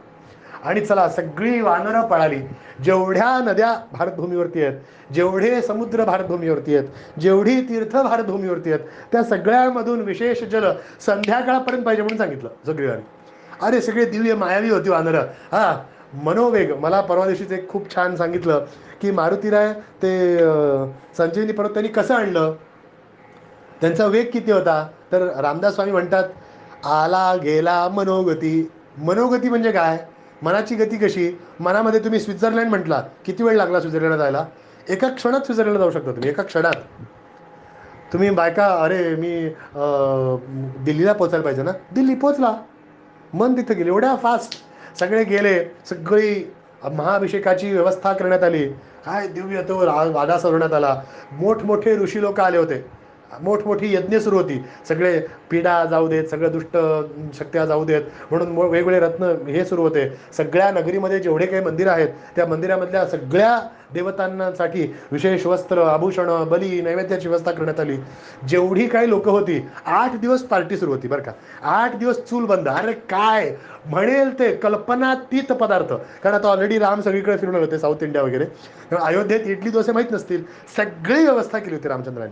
आणि चला, सगळी वानरं पळाली. जेवढ्या नद्या भारतभूमीवरती आहेत, जेवढे समुद्र भारतभूमीवरती आहेत, जेवढी तीर्थ भारतभूमीवरती आहेत, त्या सगळ्यामधून विशेष जल संध्याकाळपर्यंत पाहिजे म्हणून सांगितलं सुग्रीवाने. अरे सगळे दिव्य मायावी होती वानरं. हा, मनोवेग. मला परवा दिवशीच एक खूप छान सांगितलं की मारुतीराय ते संजीवनी पर्वत त्यांनी कसं आणलं, त्यांचा वेग किती होता. तर रामदास स्वामी म्हणतात, आला गेला मनोगती. मनोगती म्हणजे काय? मनाची गती कशी? मनामध्ये तुम्ही स्वित्झर्लंड म्हटला, किती वेळ लागला स्वित्झर्लंडला जायला? एका क्षणात स्वित्झर्लंडला जाऊ शकता तुम्ही, एका क्षणात. तुम्ही बायका, अरे मी दिल्लीला पोचायला पाहिजे ना, दिल्ली पोचला, मन तिथं गेले, एवढ्या फास्ट सगळे गेले. सगळी महाअभिषेकाची व्यवस्था करण्यात आली. काय दिव्य तो वाडा सजवण्यात आला. मोठमोठे ऋषी लोक आले होते. मोठमोठी यज्ञ सुरू होती. सगळे पीडा जाऊ देत, सगळे दुष्ट शक्त्या जाऊ देत म्हणून वेगवेगळे रत्न हे सुरू होते. सगळ्या नगरीमध्ये जेवढे काही मंदिरं आहेत त्या मंदिरामधल्या सगळ्या देवतांसाठी विशेष वस्त्र, आभूषण, बली, नैवेद्याची व्यवस्था करण्यात आली. जेवढी काही लोक होती 8 दिवस पार्टी सुरू होती बरं का. 8 दिवस चूल बंद. अरे काय म्हणेल ते कल्पनातीत पदार्थ. कारण आता ऑलरेडी राम सगळीकडे फिरून आले होते, साऊथ इंडिया वगैरे. अयोध्येत इडली डोसे माहीत नसतील, सगळी व्यवस्था केली होती रामचंद्राने.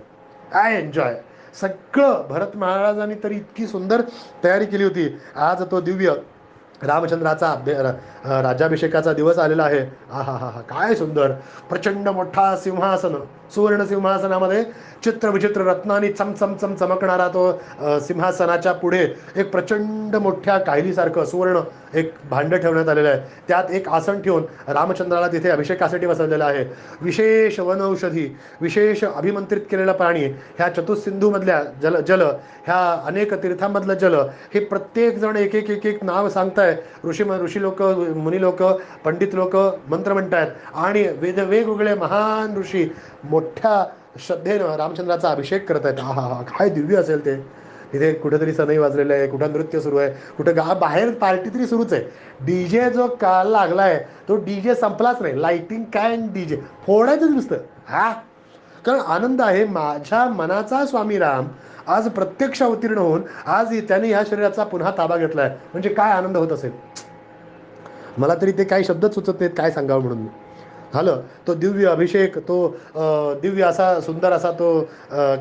आय एन्जॉय सगळं. भरत महाराजांनी तरी इतकी सुंदर तयारी केली होती. आज तो दिव्य रामचंद्राचा राज्याभिषेकाचा दिवस आलेला आहे. हा हा हा हा, काय सुंदर. प्रचंड मोठा सिंहासन, सुवर्ण सिंहासनामध्ये चित्रविचित्र रत्नांनी चमचम चमकणारा तो सिंहासनाच्या पुढे एक प्रचंड मोठ्या कायलीसारखं सुवर्ण एक भांडं ठेवण्यात आलेलं आहे. त्यात एक आसन ठेवून रामचंद्राला तिथे अभिषेकासाठी बसवलेलं आहे. विशेष वनौषधी, विशेष अभिमंत्रित केलेलं पाणी, ह्या चतुस्सिंधूमधल्या जल ह्या अनेक तीर्थांमधलं जल, हे प्रत्येक जण एक एक एक एक नाव सांगताय. ऋषी लोक, मुनी लोक, पंडित लोक मंत्र म्हणतायत आणि वेगवेगळे महान ऋषी मोठ्या श्रद्धेनं रामचंद्राचा अभिषेक करत आहेत. हा हा हा, काय दिव्य असेल ते. तिथे कुठेतरी सनई वाजलेलं आहे, कुठं नृत्य सुरू आहे, कुठं बाहेर पार्टी तरी सुरूच आहे. डीजे जो काल लागलाय तो डीजे संपलाच नाही. लाइटिंग काय डीजे फोडायचं नुसतं. हा, कारण आनंद आहे. माझ्या मनाचा स्वामी राम आज प्रत्यक्ष अवतीर्ण होऊन आज त्याने ह्या शरीराचा पुन्हा ताबा घेतलाय. म्हणजे काय आनंद होत असेल. मला तरी ते काही शब्दच सुचत नाहीत काय सांगावं म्हणून. झालं तो दिव्य अभिषेक, तो दिव्य असा सुंदर असा तो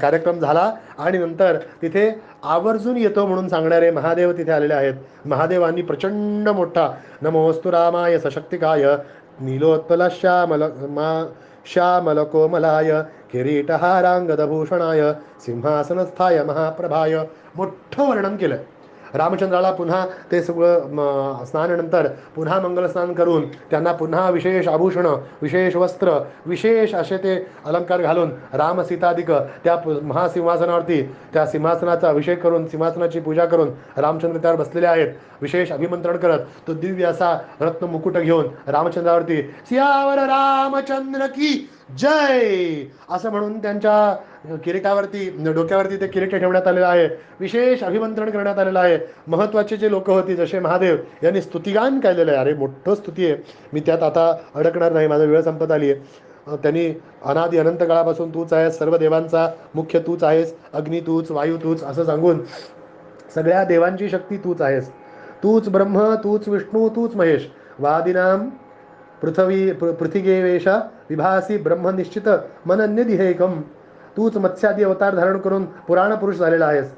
कार्यक्रम झाला. आणि नंतर तिथे आवर्जून येतो म्हणून सांगणारे महादेव तिथे आलेले आहेत. महादेवांनी प्रचंड मोठा नमोस्तु रामाय सशक्तिकाय नीलोत्पल श्यामलकोमलाय किरीटहारांगदभूषणाय सिंहासनस्थाय महाप्रभाय मोठं वर्णन केलं. रामचंद्राला पुन्हा ते सगळं स्नानानंतर पुन्हा मंगलस्नान करून त्यांना पुन्हा विशेष आभूषण, विशेष वस्त्र, विशेष असे ते अलंकार घालून राम सीतादिक त्या महासिंहासनावरती त्या सिंहासनाचा अभिषेक करून सिंहासनाची पूजा करून रामचंद्र त्यावर बसलेले आहेत. विशेष अभिमंत्रण करत तो दिव्य असा रत्न मुकुट घेऊन रामचंद्रावरती सियावर रामचंद्र की जय असं म्हणून त्यांच्या किरीटावरती, डोक्यावरती ते किरीट ठेवण्यात आलेलं आहे. विशेष अभिमंत्रण करण्यात आलेलं आहे. महत्त्वाचे जे लोक होती जसे महादेव यांनी स्तुतिगान केलेलं आहे. अरे मोठं स्तुती आहे. मी त्यात आता अडकणार नाही, माझा वेळ संपत आली आहे. त्यांनी अनादि अनंत काळापासून तूच आहेस, सर्व देवांचा मुख्य तूच आहेस, अग्नी तूच, वायू तूच असं सांगून सगळ्या देवांची शक्ती तूच आहेस. तूच ब्रह्म, तूच विष्णू, तूच महेश. वादिनाम पृथिगेवेश विभासी ब्रह्मनिश्चित मनन्यदिहेकम. तूच मत्स्यादी अवतार धारण करून पुराण पुरुष झालेला आहेस.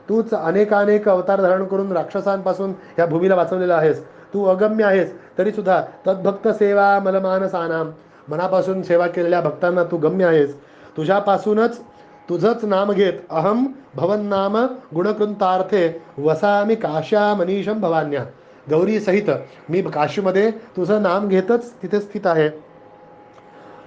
तूच अनेकानेक अवतार धारण करून राक्षसांपासून ह्या भूमीला वाचवलेला आहेस. तू अगम्य आहेस तरी सुद्धा तद्भक्त सेवा मलमानसानाम, मनापासून सेवा केलेल्या भक्तांना तू गम्य आहेस. तुझ्यापासूनच तुझंच नाम घेत अहम भवन्नाम गुणकृंतार्थे वसामी काश्या मनीषम भवान्या. गौरी सहित मी काशीमध्ये तुझं नाम घेतच तिथे स्थित आहे.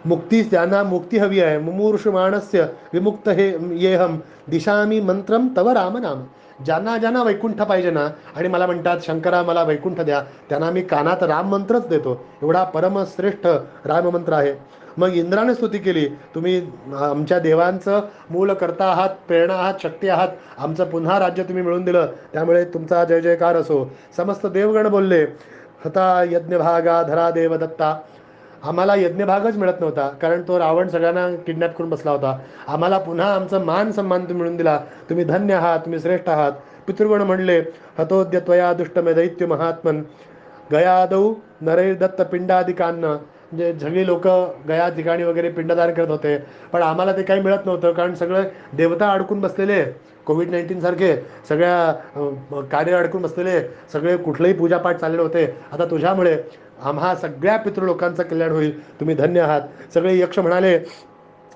मुक्ती, ज्यांना मुक्ती हवी आहे, मुमूर्षु मानस्य विमुक्त हे येहम दिशामी मंत्रम तव राम नाम. ज्यांना ज्यांना वैकुंठ पाहिजे ना आणि मला म्हणतात शंकरा मला वैकुंठ द्या, त्यांना मी कानात राम मंत्रच देतो. एवढा परमश्रेष्ठ राममंत्र आहे. मग इंद्राने स्तुती केली, तुम्ही आमच्या देवांचं मूल करता आहात, प्रेरणा आहात, शक्ती आहात. आमचं पुन्हा राज्य तुम्ही मिळवून दिलं, त्यामुळे तुमचा जय जयकार असो. समस्त देवगण बोलले हता यज्ञभागा धरा देव दत्ता. आम्हाला यज्ञभागच मिळत नव्हता कारण तो रावण सगळ्यांना किडनॅप करून बसला होता. आम्हाला पुन्हा आमचं मान सन्मान तुम्ही मिळून दिला. तुम्ही धन्य आहात, तुम्ही श्रेष्ठ आहात. पितृगण म्हणले हतोद्य त्वया दुष्टमे दैत्य महात्मन गयादौ नरैर्दत्त पिंडादिकांना. म्हणजे सगळी लोक गया ठिकाणी वगैरे पिंडदान करत होते, पण आम्हाला ते काही मिळत नव्हतं कारण सगळे देवता अडकून बसलेले. कोविड-19 सारखे सगळ्या कार्य अडकून बसलेले, सगळे कुठलेही पूजापाठ चाललेले होते. आता तुझ्यामुळे आम्हा सगळ्या पितृलोकांचं कल्याण होईल. तुम्ही धन्य आहात. सगळे यक्ष म्हणाले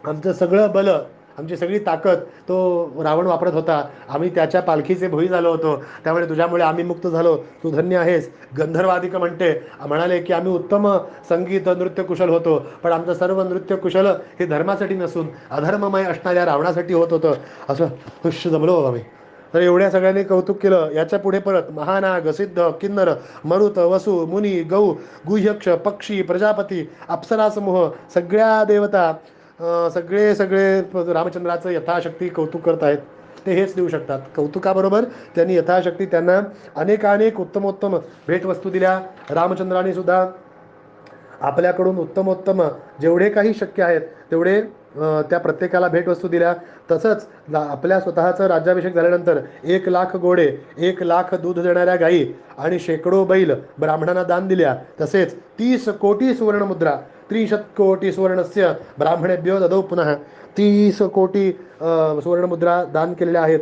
आमचं सगळं बल, आमची सगळी ताकद तो रावण वापरत होता. आम्ही त्याच्या पालखीचे भोई झालो होतो, त्यामुळे तुझ्यामुळे आम्ही मुक्त झालो. तू धन्य आहेस. गंधर्वादिक म्हणाले की आम्ही उत्तम संगीत नृत्य कुशल होतो, पण आमचं सर्व नृत्य कुशल हे धर्मासाठी नसून अधर्ममय असणाऱ्या रावणासाठी होत होतं. असं हुश जमलो आम्ही. तर एवढ्या सगळ्यांनी कौतुक केलं. याच्या पुढे परत महानाग, सिद्ध, किन्नर, मरुत, वसु, मुनी, गौ, गुह्यक्ष, पक्षी, प्रजापती, अप्सरा समूह, सगळ्या देवता सगळे सगळे रामचंद्राचं यथाशक्ती कौतुक करत आहेत ते हेच देऊ शकतात. कौतुकाबरोबर त्यांनी यथाशक्ती त्यांना अनेकानेक उत्तमोत्तम भेटवस्तू दिल्या. रामचंद्राने सुद्धा आपल्याकडून उत्तमोत्तम जेवढे काही शक्य आहेत तेवढे त्या प्रत्येकाला भेटवस्तू दिल्या. तसंच आपल्या स्वतःचं राज्याभिषेक झाल्यानंतर 1,00,000 घोडे, 1,00,000 दूध देणाऱ्या गायी आणि शेकडो बैल ब्राह्मणांना दान दिल्या. तसेच 30 कोटी सुवर्णमुद्रा, 30 कोटी सुवर्णस्य ब्राह्मणेभ्यो ददौ पुनः, 30 कोटी सुवर्णमुद्रा दान केलेल्या आहेत.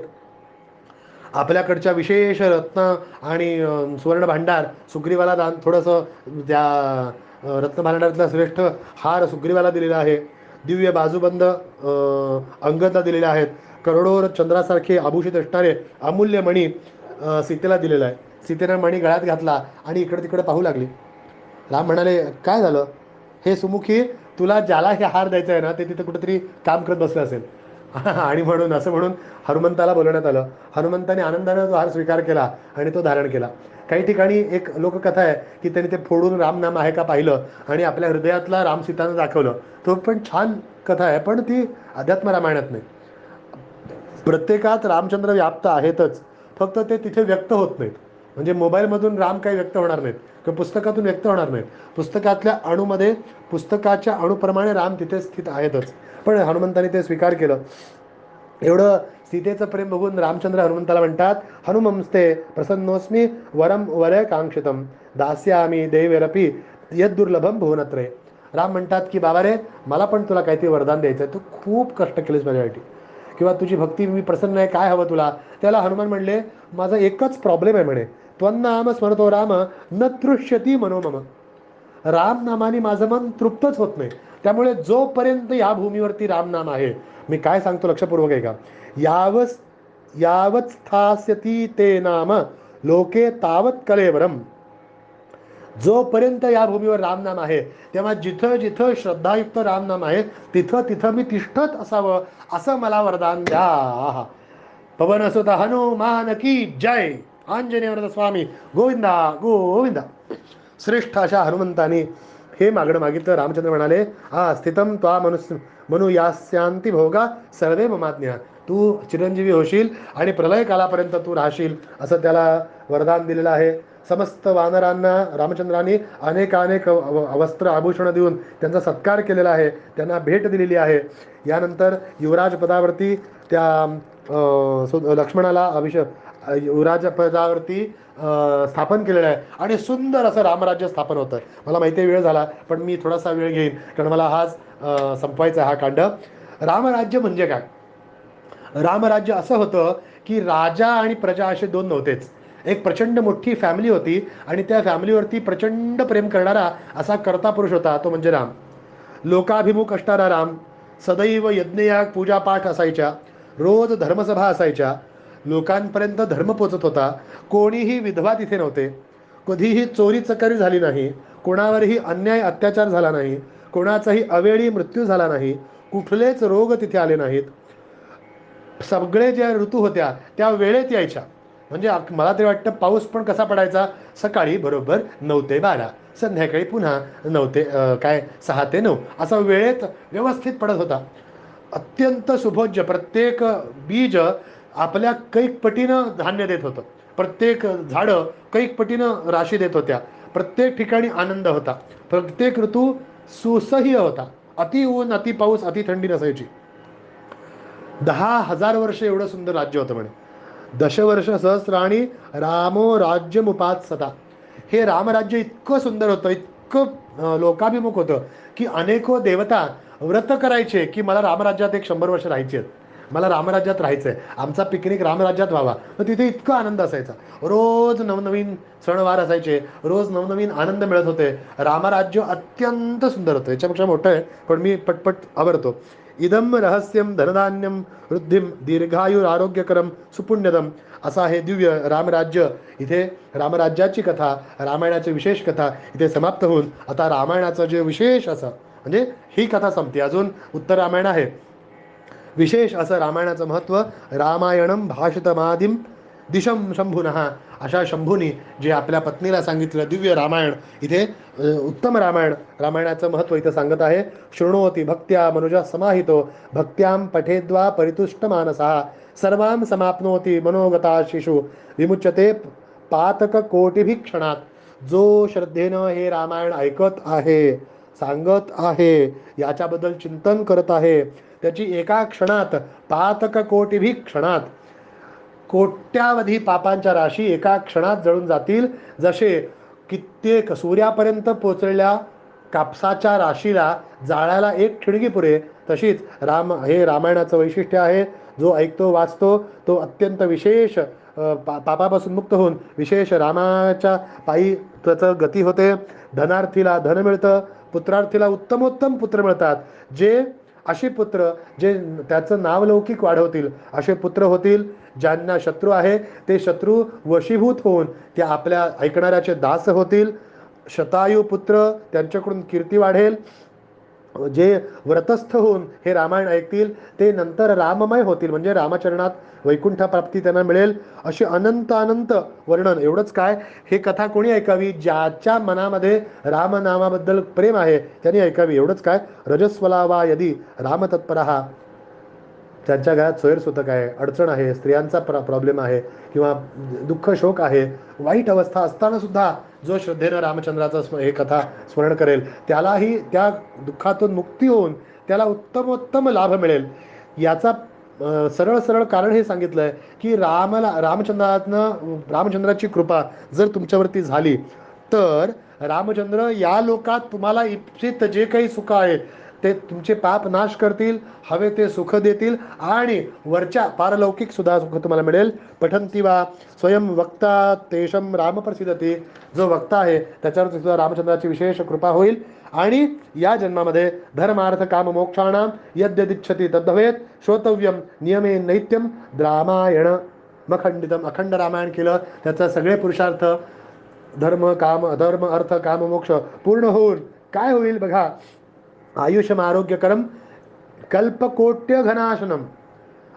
आपल्याकडच्या विशेष रत्न आणि सुवर्ण भांडार सुग्रीवाला दान थोडंसं त्या रत्न भांडारातला श्रेष्ठ हार सुग्रीवाला दिलेला आहे. दिव्य बाजूबंद अंगदला दिलेले आहेत. करोडो चंद्रासारखे आभूषित असणारे अमूल्य मणी सीतेला दिलेला आहे. सीतेनं मणी गळ्यात घातला आणि इकडे तिकडे पाहू लागली. राम म्हणाले, काय झालं हे सुमुखी, तुला ज्याला हे हार द्यायचा आहे ना ते तिथे कुठेतरी काम करत बसलं असेल. आणि म्हणून असं म्हणून हनुमंताला बोलवण्यात आलं. हनुमंताने आनंदाने तो हार स्वीकार केला आणि तो धारण केला. काही ठिकाणी एक लोककथा आहे की त्यांनी ते फोडून राम नाम आहे का पाहिलं आणि आपल्या हृदयातला राम सीतानं दाखवलं. तो पण छान कथा आहे, पण ती अध्यात्म रामायणात नाही. प्रत्येकात रामचंद्र व्याप्त आहेतच, फक्त ते तिथे व्यक्त होत नाहीत. म्हणजे मोबाईलमधून राम काही व्यक्त होणार नाहीत किंवा पुस्तकातून व्यक्त होणार नाहीत. पुस्तकातल्या अणूमध्ये पुस्तकाच्या अणुप्रमाणे राम तिथे स्थित आहेतच. पण हनुमंताने ते स्वीकार केलं. एवढं सीतेचं प्रेम बघून रामचंद्र हनुमंताला म्हणतात, हनुमंस्ते प्रसन्नोस्मी वरम वर कांक्षितम दास्यामी देवेरपी यद्दुर्लभम भुवनत्रय. राम म्हणतात की बाबा रे, मला पण तुला काहीतरी वरदान द्यायचं आहे, तू खूप कष्ट केलेस माझ्यासाठी किंवा तुझी भक्ती मी प्रसन्न आहे, काय हवं तुला. त्याला हनुमान म्हणले, माझा एकच प्रॉब्लेम आहे म्हणे, त्वन्नाम स्मरतो राम न तृष्यती मनोमम. राम नामाने माझं मन तृप्तच होत नाही. त्यामुळे जोपर्यंत या भूमीवरती राम नाम आहे, मी काय सांगतो लक्षपूर्वक आहे का, यावत स्थास्यती ते नाम लोके तावत कलेवरम. जोपर्यंत या भूमीवर रामनाम आहे तेव्हा जिथं जिथं श्रद्धायुक्त रामनाम आहे तिथं तिथं मी तिष्ठत असावं असं मला वरदान द्या. पवन असुत हनुमान की जय. आंजनेय स्वामी गोविंदा गोविंदा. श्रेष्ठ अशा हनुमंतानी हे मागणं मागितलं. रामचंद्र म्हणाले, हा स्थितम त्वा मनु यास्यांती भोगा सर्वे ममाज्ञा. तू चिरंजीवी होशील आणि प्रलय कालापर्यंत तू राहशील असं त्याला वरदान दिलेलं आहे. समस्त वानरांना रामचंद्रांनी अनेकानेक वस्त्र आभूषणं देऊन त्यांचा सत्कार केलेला आहे, त्यांना भेट दिलेली आहे. यानंतर युवराज पदावरती त्या लक्ष्मणाला युवराज पदावरती स्थापन केलेलं आहे आणि सुंदर असं रामराज्य स्थापन होतं. मला माहिती आहे वेळ झाला, पण मी थोडासा वेळ घेईन कारण मला हाच संपवायचा हा कांड. रामराज्य म्हणजे काय? रामराज्य असं होतं की राजा आणि प्रजा असे दोन नव्हतेच. एक प्रचंड मोठी फॅमिली होती आणि त्या फॅमिलीवरती प्रचंड प्रेम करणारा असा कर्ता पुरुष होता, तो म्हणजे राम. लोकाभिमुख असणारा राम. सदैव यज्ञयाग पूजापाठ असायच्या, रोज धर्मसभा असायच्या, लोकांपर्यंत धर्म पोचत होता. कोणीही विधवा तिथे नव्हते, कधीही चोरी चकारी झाली नाही, कोणावरही अन्याय अत्याचार झाला नाही, कोणाचाही अवेळी मृत्यू झाला नाही, कुठलेच रोग तिथे आले नाहीत. सगळे ज्या ऋतू होत्या त्या वेळेत यायच्या. म्हणजे मला तरी वाटतं पाऊस पण कसा पडायचा, सकाळी बरोबर 9 ते 12, संध्याकाळी पुन्हा 9 ते 6 ते 9 असा वेळेत व्यवस्थित पडत होता. अत्यंत सुभोज्य. प्रत्येक बीज आपल्या कैक पटीनं धान्य देत होतं, प्रत्येक झाडं कैक पटीनं राशी देत होत्या, प्रत्येक ठिकाणी आनंद होता, प्रत्येक ऋतू सुसह्य होता. अति ऊन अति पाऊस अति थंडी नसायची. 10,000 वर्ष एवढं सुंदर राज्य होतं म्हणे. दशवर्ष सहस्राणी रामो राज्यमुपात्सता. हे रामराज्य इतकं सुंदर होतं, इतकं लोकाभिमुख होतं की अनेको देवता व्रत करायचे की मला रामराज्यात 100 वर्ष राहायचे आहेत, मला रामराज्यात राहायचं आहे, आमचा पिकनिक रामराज्यात व्हावा. तर तिथे इतका आनंद असायचा, रोज नवनवीन सणवार असायचे, रोज नवनवीन आनंद मिळत होते. रामराज्य अत्यंत सुंदर होतं. याच्यापेक्षा मोठं आहे पण मी पटपट आवडतो. इदम रहस्यम धनधान्यम वृद्धिम दीर्घायुर आरोग्यकरम सुपुण्यदम. असा हे दिव्य रामराज्य. इथे रामराज्याची कथा, रामायणाची विशेष कथा इथे समाप्त होऊन आता रामायणाचं जे विशेष असं म्हणजे ही कथा संपते. अजून उत्तर रामायण आहे. विशेष असं रामायणाचं महत्त्व. रामायणम भाषितमादिम दिशम शंभुनः, अशा शंभूनी जे आपल्या पत्नीला सांगितलं दिव्य रामायण, इथे उत्तम रामायण, रामायणाचं महत्त्व इथं सांगत आहे. शृणोती भक्त्या मनुजा समाहितो, भक्त्याम पठेद्वा परितुष्ट मानसा, सर्वां समाप्नोती मनोगता शिशु, विमुच्यते पातक कोटिभी क्षणात. जो श्रद्धेनं हे रामायण ऐकत आहे, सांगत आहे, याच्याबद्दल चिंतन करत आहे, त्याची एका क्षणात, पातक कोटिभी क्षणात, कोट्यावधी पापांच्या राशी एका क्षणात जळून जातील. जसे कित्येक सूर्यापर्यंत पोचलेल्या कापसाच्या राशीला जाळायला एक ठिणगी पुरे, तशीच हे रामायणाचं वैशिष्ट्य आहे. जो ऐकतो वाचतो तो अत्यंत विशेष पापापासून मुक्त होऊन विशेष रामाच्या पायी त्याचं गती होते. धनार्थीला धन मिळतं, पुत्रार्थीला उत्तमोत्तम पुत्र मिळतात. जे असे पुत्र जे त्याचं नावलौकिक वाढवतील असे पुत्र होतील. ज्यांना शत्रू आहे ते शत्रू वशीभूत होऊन ते आपल्या ऐकणाऱ्याचे दास होतील. शतायू पुत्र, त्यांच्याकडून कीर्ती वाढेल. जे व्रतस्थ होऊन हे रामायण ऐकतील ते नंतर राममय होतील, म्हणजे रामचरणात वैकुंठ प्राप्ती त्यांना मिळेल. असे अनंत अनंत वर्णन. एवढंच काय, हे कथा कोणी ऐकावी? ज्याच्या मनामध्ये रामनामाबद्दल प्रेम आहे त्यांनी ऐकावी. एवढंच काय, रजस्वला वा यदी रामतत्परः, त्यांच्या घरात सोयरसुतक आहे, अडचण आहे, स्त्रियांचा प्रॉब्लेम आहे किंवा दुःख शोक आहे, वाईट अवस्था असताना सुद्धा जो श्रद्धेनं रामचंद्राचं हे कथा स्मरण करेल त्यालाही त्या दुःखातून मुक्ती होऊन त्याला उत्तमोत्तम लाभ मिळेल. याचा सरळ सरळ कारण हे सांगितलं आहे की रामचंद्राची कृपा जर तुमच्यावरती झाली तर रामचंद्र या लोकात तुम्हाला इप्सित जे काही सुख आहे ते तुमचे पाप नाश करतील, हवे ते सुख देतील आणि वरच्या पारलौकिक सुद्धा सुख तुम्हाला मिळेल. पठंती वा स्वयं वक्ता तेषम राम प्रसिद्धती, जो वक्ता आहे त्याच्यावर सुद्धा रामचंद्राची विशेष कृपा होईल. आणि या जन्मामध्ये धर्मार्थ काम मोक्षाणाम यद्यदिच्छति तद्भवेत श्रोतव्यम नियमे नैत्यम रामायण मखंडितम. अखंड रामायण केलं त्याचा सगळे पुरुषार्थ धर्म काम अधर्म अर्थ काम मोक्ष पूर्ण होऊन काय होईल बघा. आयुष्यम आरोग्यकरम कल्पकोट्य घनाशनम,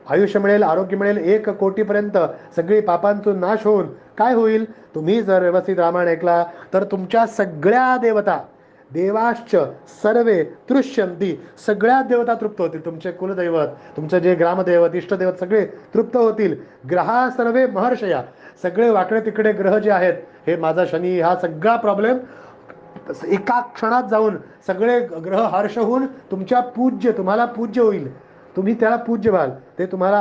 आयुष्य मिळेल, आरोग्य मिळेल, 1 कोटीपर्यंत सगळी पापांतून नाश होऊन काय होईल. तुम्ही जर व्यवस्थित रामायण ऐकला तर तुमच्या सगळ्या देवता, देवाश्च सर्वे तृष्यंती, सगळ्या देवता तृप्त होतील. तुमचे कुलदैवत, तुमचे जे ग्रामदैवत, इष्टदैवत सगळे तृप्त होतील. ग्रहा सर्वे महर्षया, सगळे वाकडे तिकडे ग्रह जे आहेत, हे माझा शनी, हा सगळा प्रॉब्लेम एका क्षणात जाऊन सगळे ग्रह हर्ष होऊन तुम्हाला पूज्य होईल. तुम्ही त्याला पूज्य व्हाल, ते तुम्हाला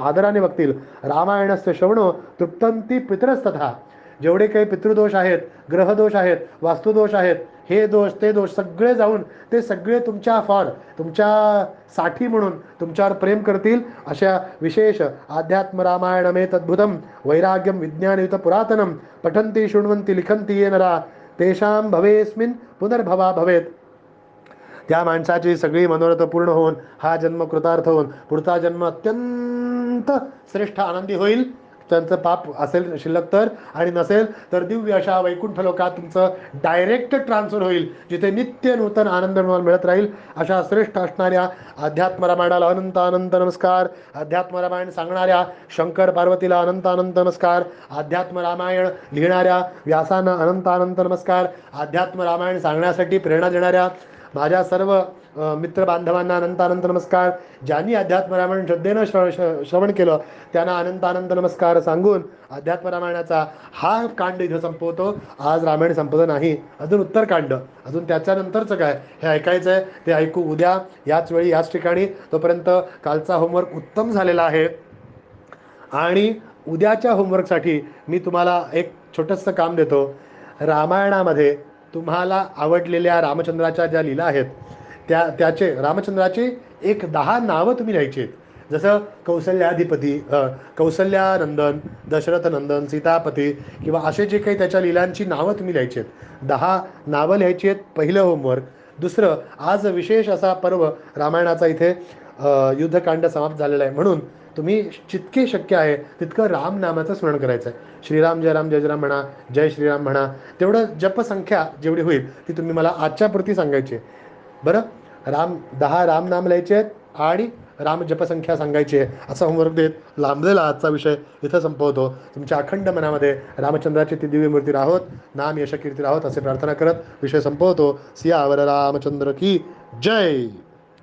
आदराने बघतील. रामायणस्य श्रवणो तृप्तंती पितरस्तथा, जेवढे काही पितृदोष आहेत, ग्रहदोष आहेत, वास्तुदोष आहेत, हे दोष ते दोष सगळे जाऊन ते सगळे तुमच्या साठी म्हणून तुमच्यावर प्रेम करतील. अशा विशेष अध्यात्म रामायणमेत अद्भुतम वैराग्यम विज्ञानयुत पुरातनम पठंती शृण्वंती लिखंती ये नरा तेषां भवेस्मिन् पुनर्भवा भवेत. त्या माणसाची सगळी मनोरथ पूर्ण होऊन हा जन्म कृतार्थ होऊन पुढचा जन्म अत्यंत श्रेष्ठ आनंदी होईल. त्यांचं पाप असेल शिल्लक तर, आणि नसेल तर दिव्य अशा वैकुंठ लोकात तुमचं डायरेक्ट ट्रान्सफर होईल, जिथे नित्य नूतन आनंद मिळत राहील. अशा श्रेष्ठ असणाऱ्या अध्यात्म रामायणाला अनंत अनंत नमस्कार. अध्यात्म रामायण सांगणाऱ्या शंकर पार्वतीला अनंत अनंत नमस्कार. अध्यात्म रामायण लिहिणाऱ्या व्यासांना अनंत अनंत नमस्कार. अध्यात्म रामायण सांगण्यासाठी प्रेरणा देणाऱ्या माझ्या सर्व मित्र बांधवांना अनंत अनंत नमस्कार. ज्यांनी अध्यात्म रामायण श्रद्धेनं श्रवण केलं त्यांना अनंत अनंत नमस्कार सांगून अध्यात्म रामायणाचा हा कांड इथं संपवतो. आज रामायण संपलं नाही, अजून उत्तरकांड, अजून त्याच्यानंतरचं काय हे ऐकायचं आहे ते ऐकू उद्या याच वेळी याच ठिकाणी. तोपर्यंत कालचा होमवर्क उत्तम झालेला आहे आणि उद्याच्या होमवर्कसाठी मी तुम्हाला एक छोटंसं काम देतो. रामायणामध्ये तुम्हाला आवडलेल्या रामचंद्राच्या ज्या लीला आहेत त्याचे रामचंद्राची 10 नावं तुम्ही लिहायची आहेत. जसं कौसल्याधिपती, कौसल्यानंदन, दशरथनंदन, सीतापती किंवा असे जे काही त्याच्या लीलांची नावं तुम्ही लिहायची आहेत. 10 नावं लिहायची आहेत, पहिलं होमवर्क. दुसरं, आज विशेष असा पर्व रामायणाचा इथे युद्धकांड समाप्त झालेला आहे, म्हणून तुम्ही जितके शक्य आहे तितकं रामनामाचं स्मरण करायचं आहे. श्रीराम जय राम जय जय राम म्हणा, जय श्रीराम म्हणा. तेवढं जपसंख्या जेवढी होईल ती तुम्ही मला आजच्या पुरती सांगायची आहे. बरं, 10 रामनाम लिहायचे आहेत आणि राम जपसंख्या सांगायची आहे, असा होमवर्क देत लांबलेला आजचा विषय इथं संपवतो. तुमच्या अखंड मनामध्ये रामचंद्राची ती दिव्य मूर्ती राहोत, नाम यश कीर्ती राहोत असे प्रार्थना करत विषय संपवतो. सियावर रामचंद्र की जय.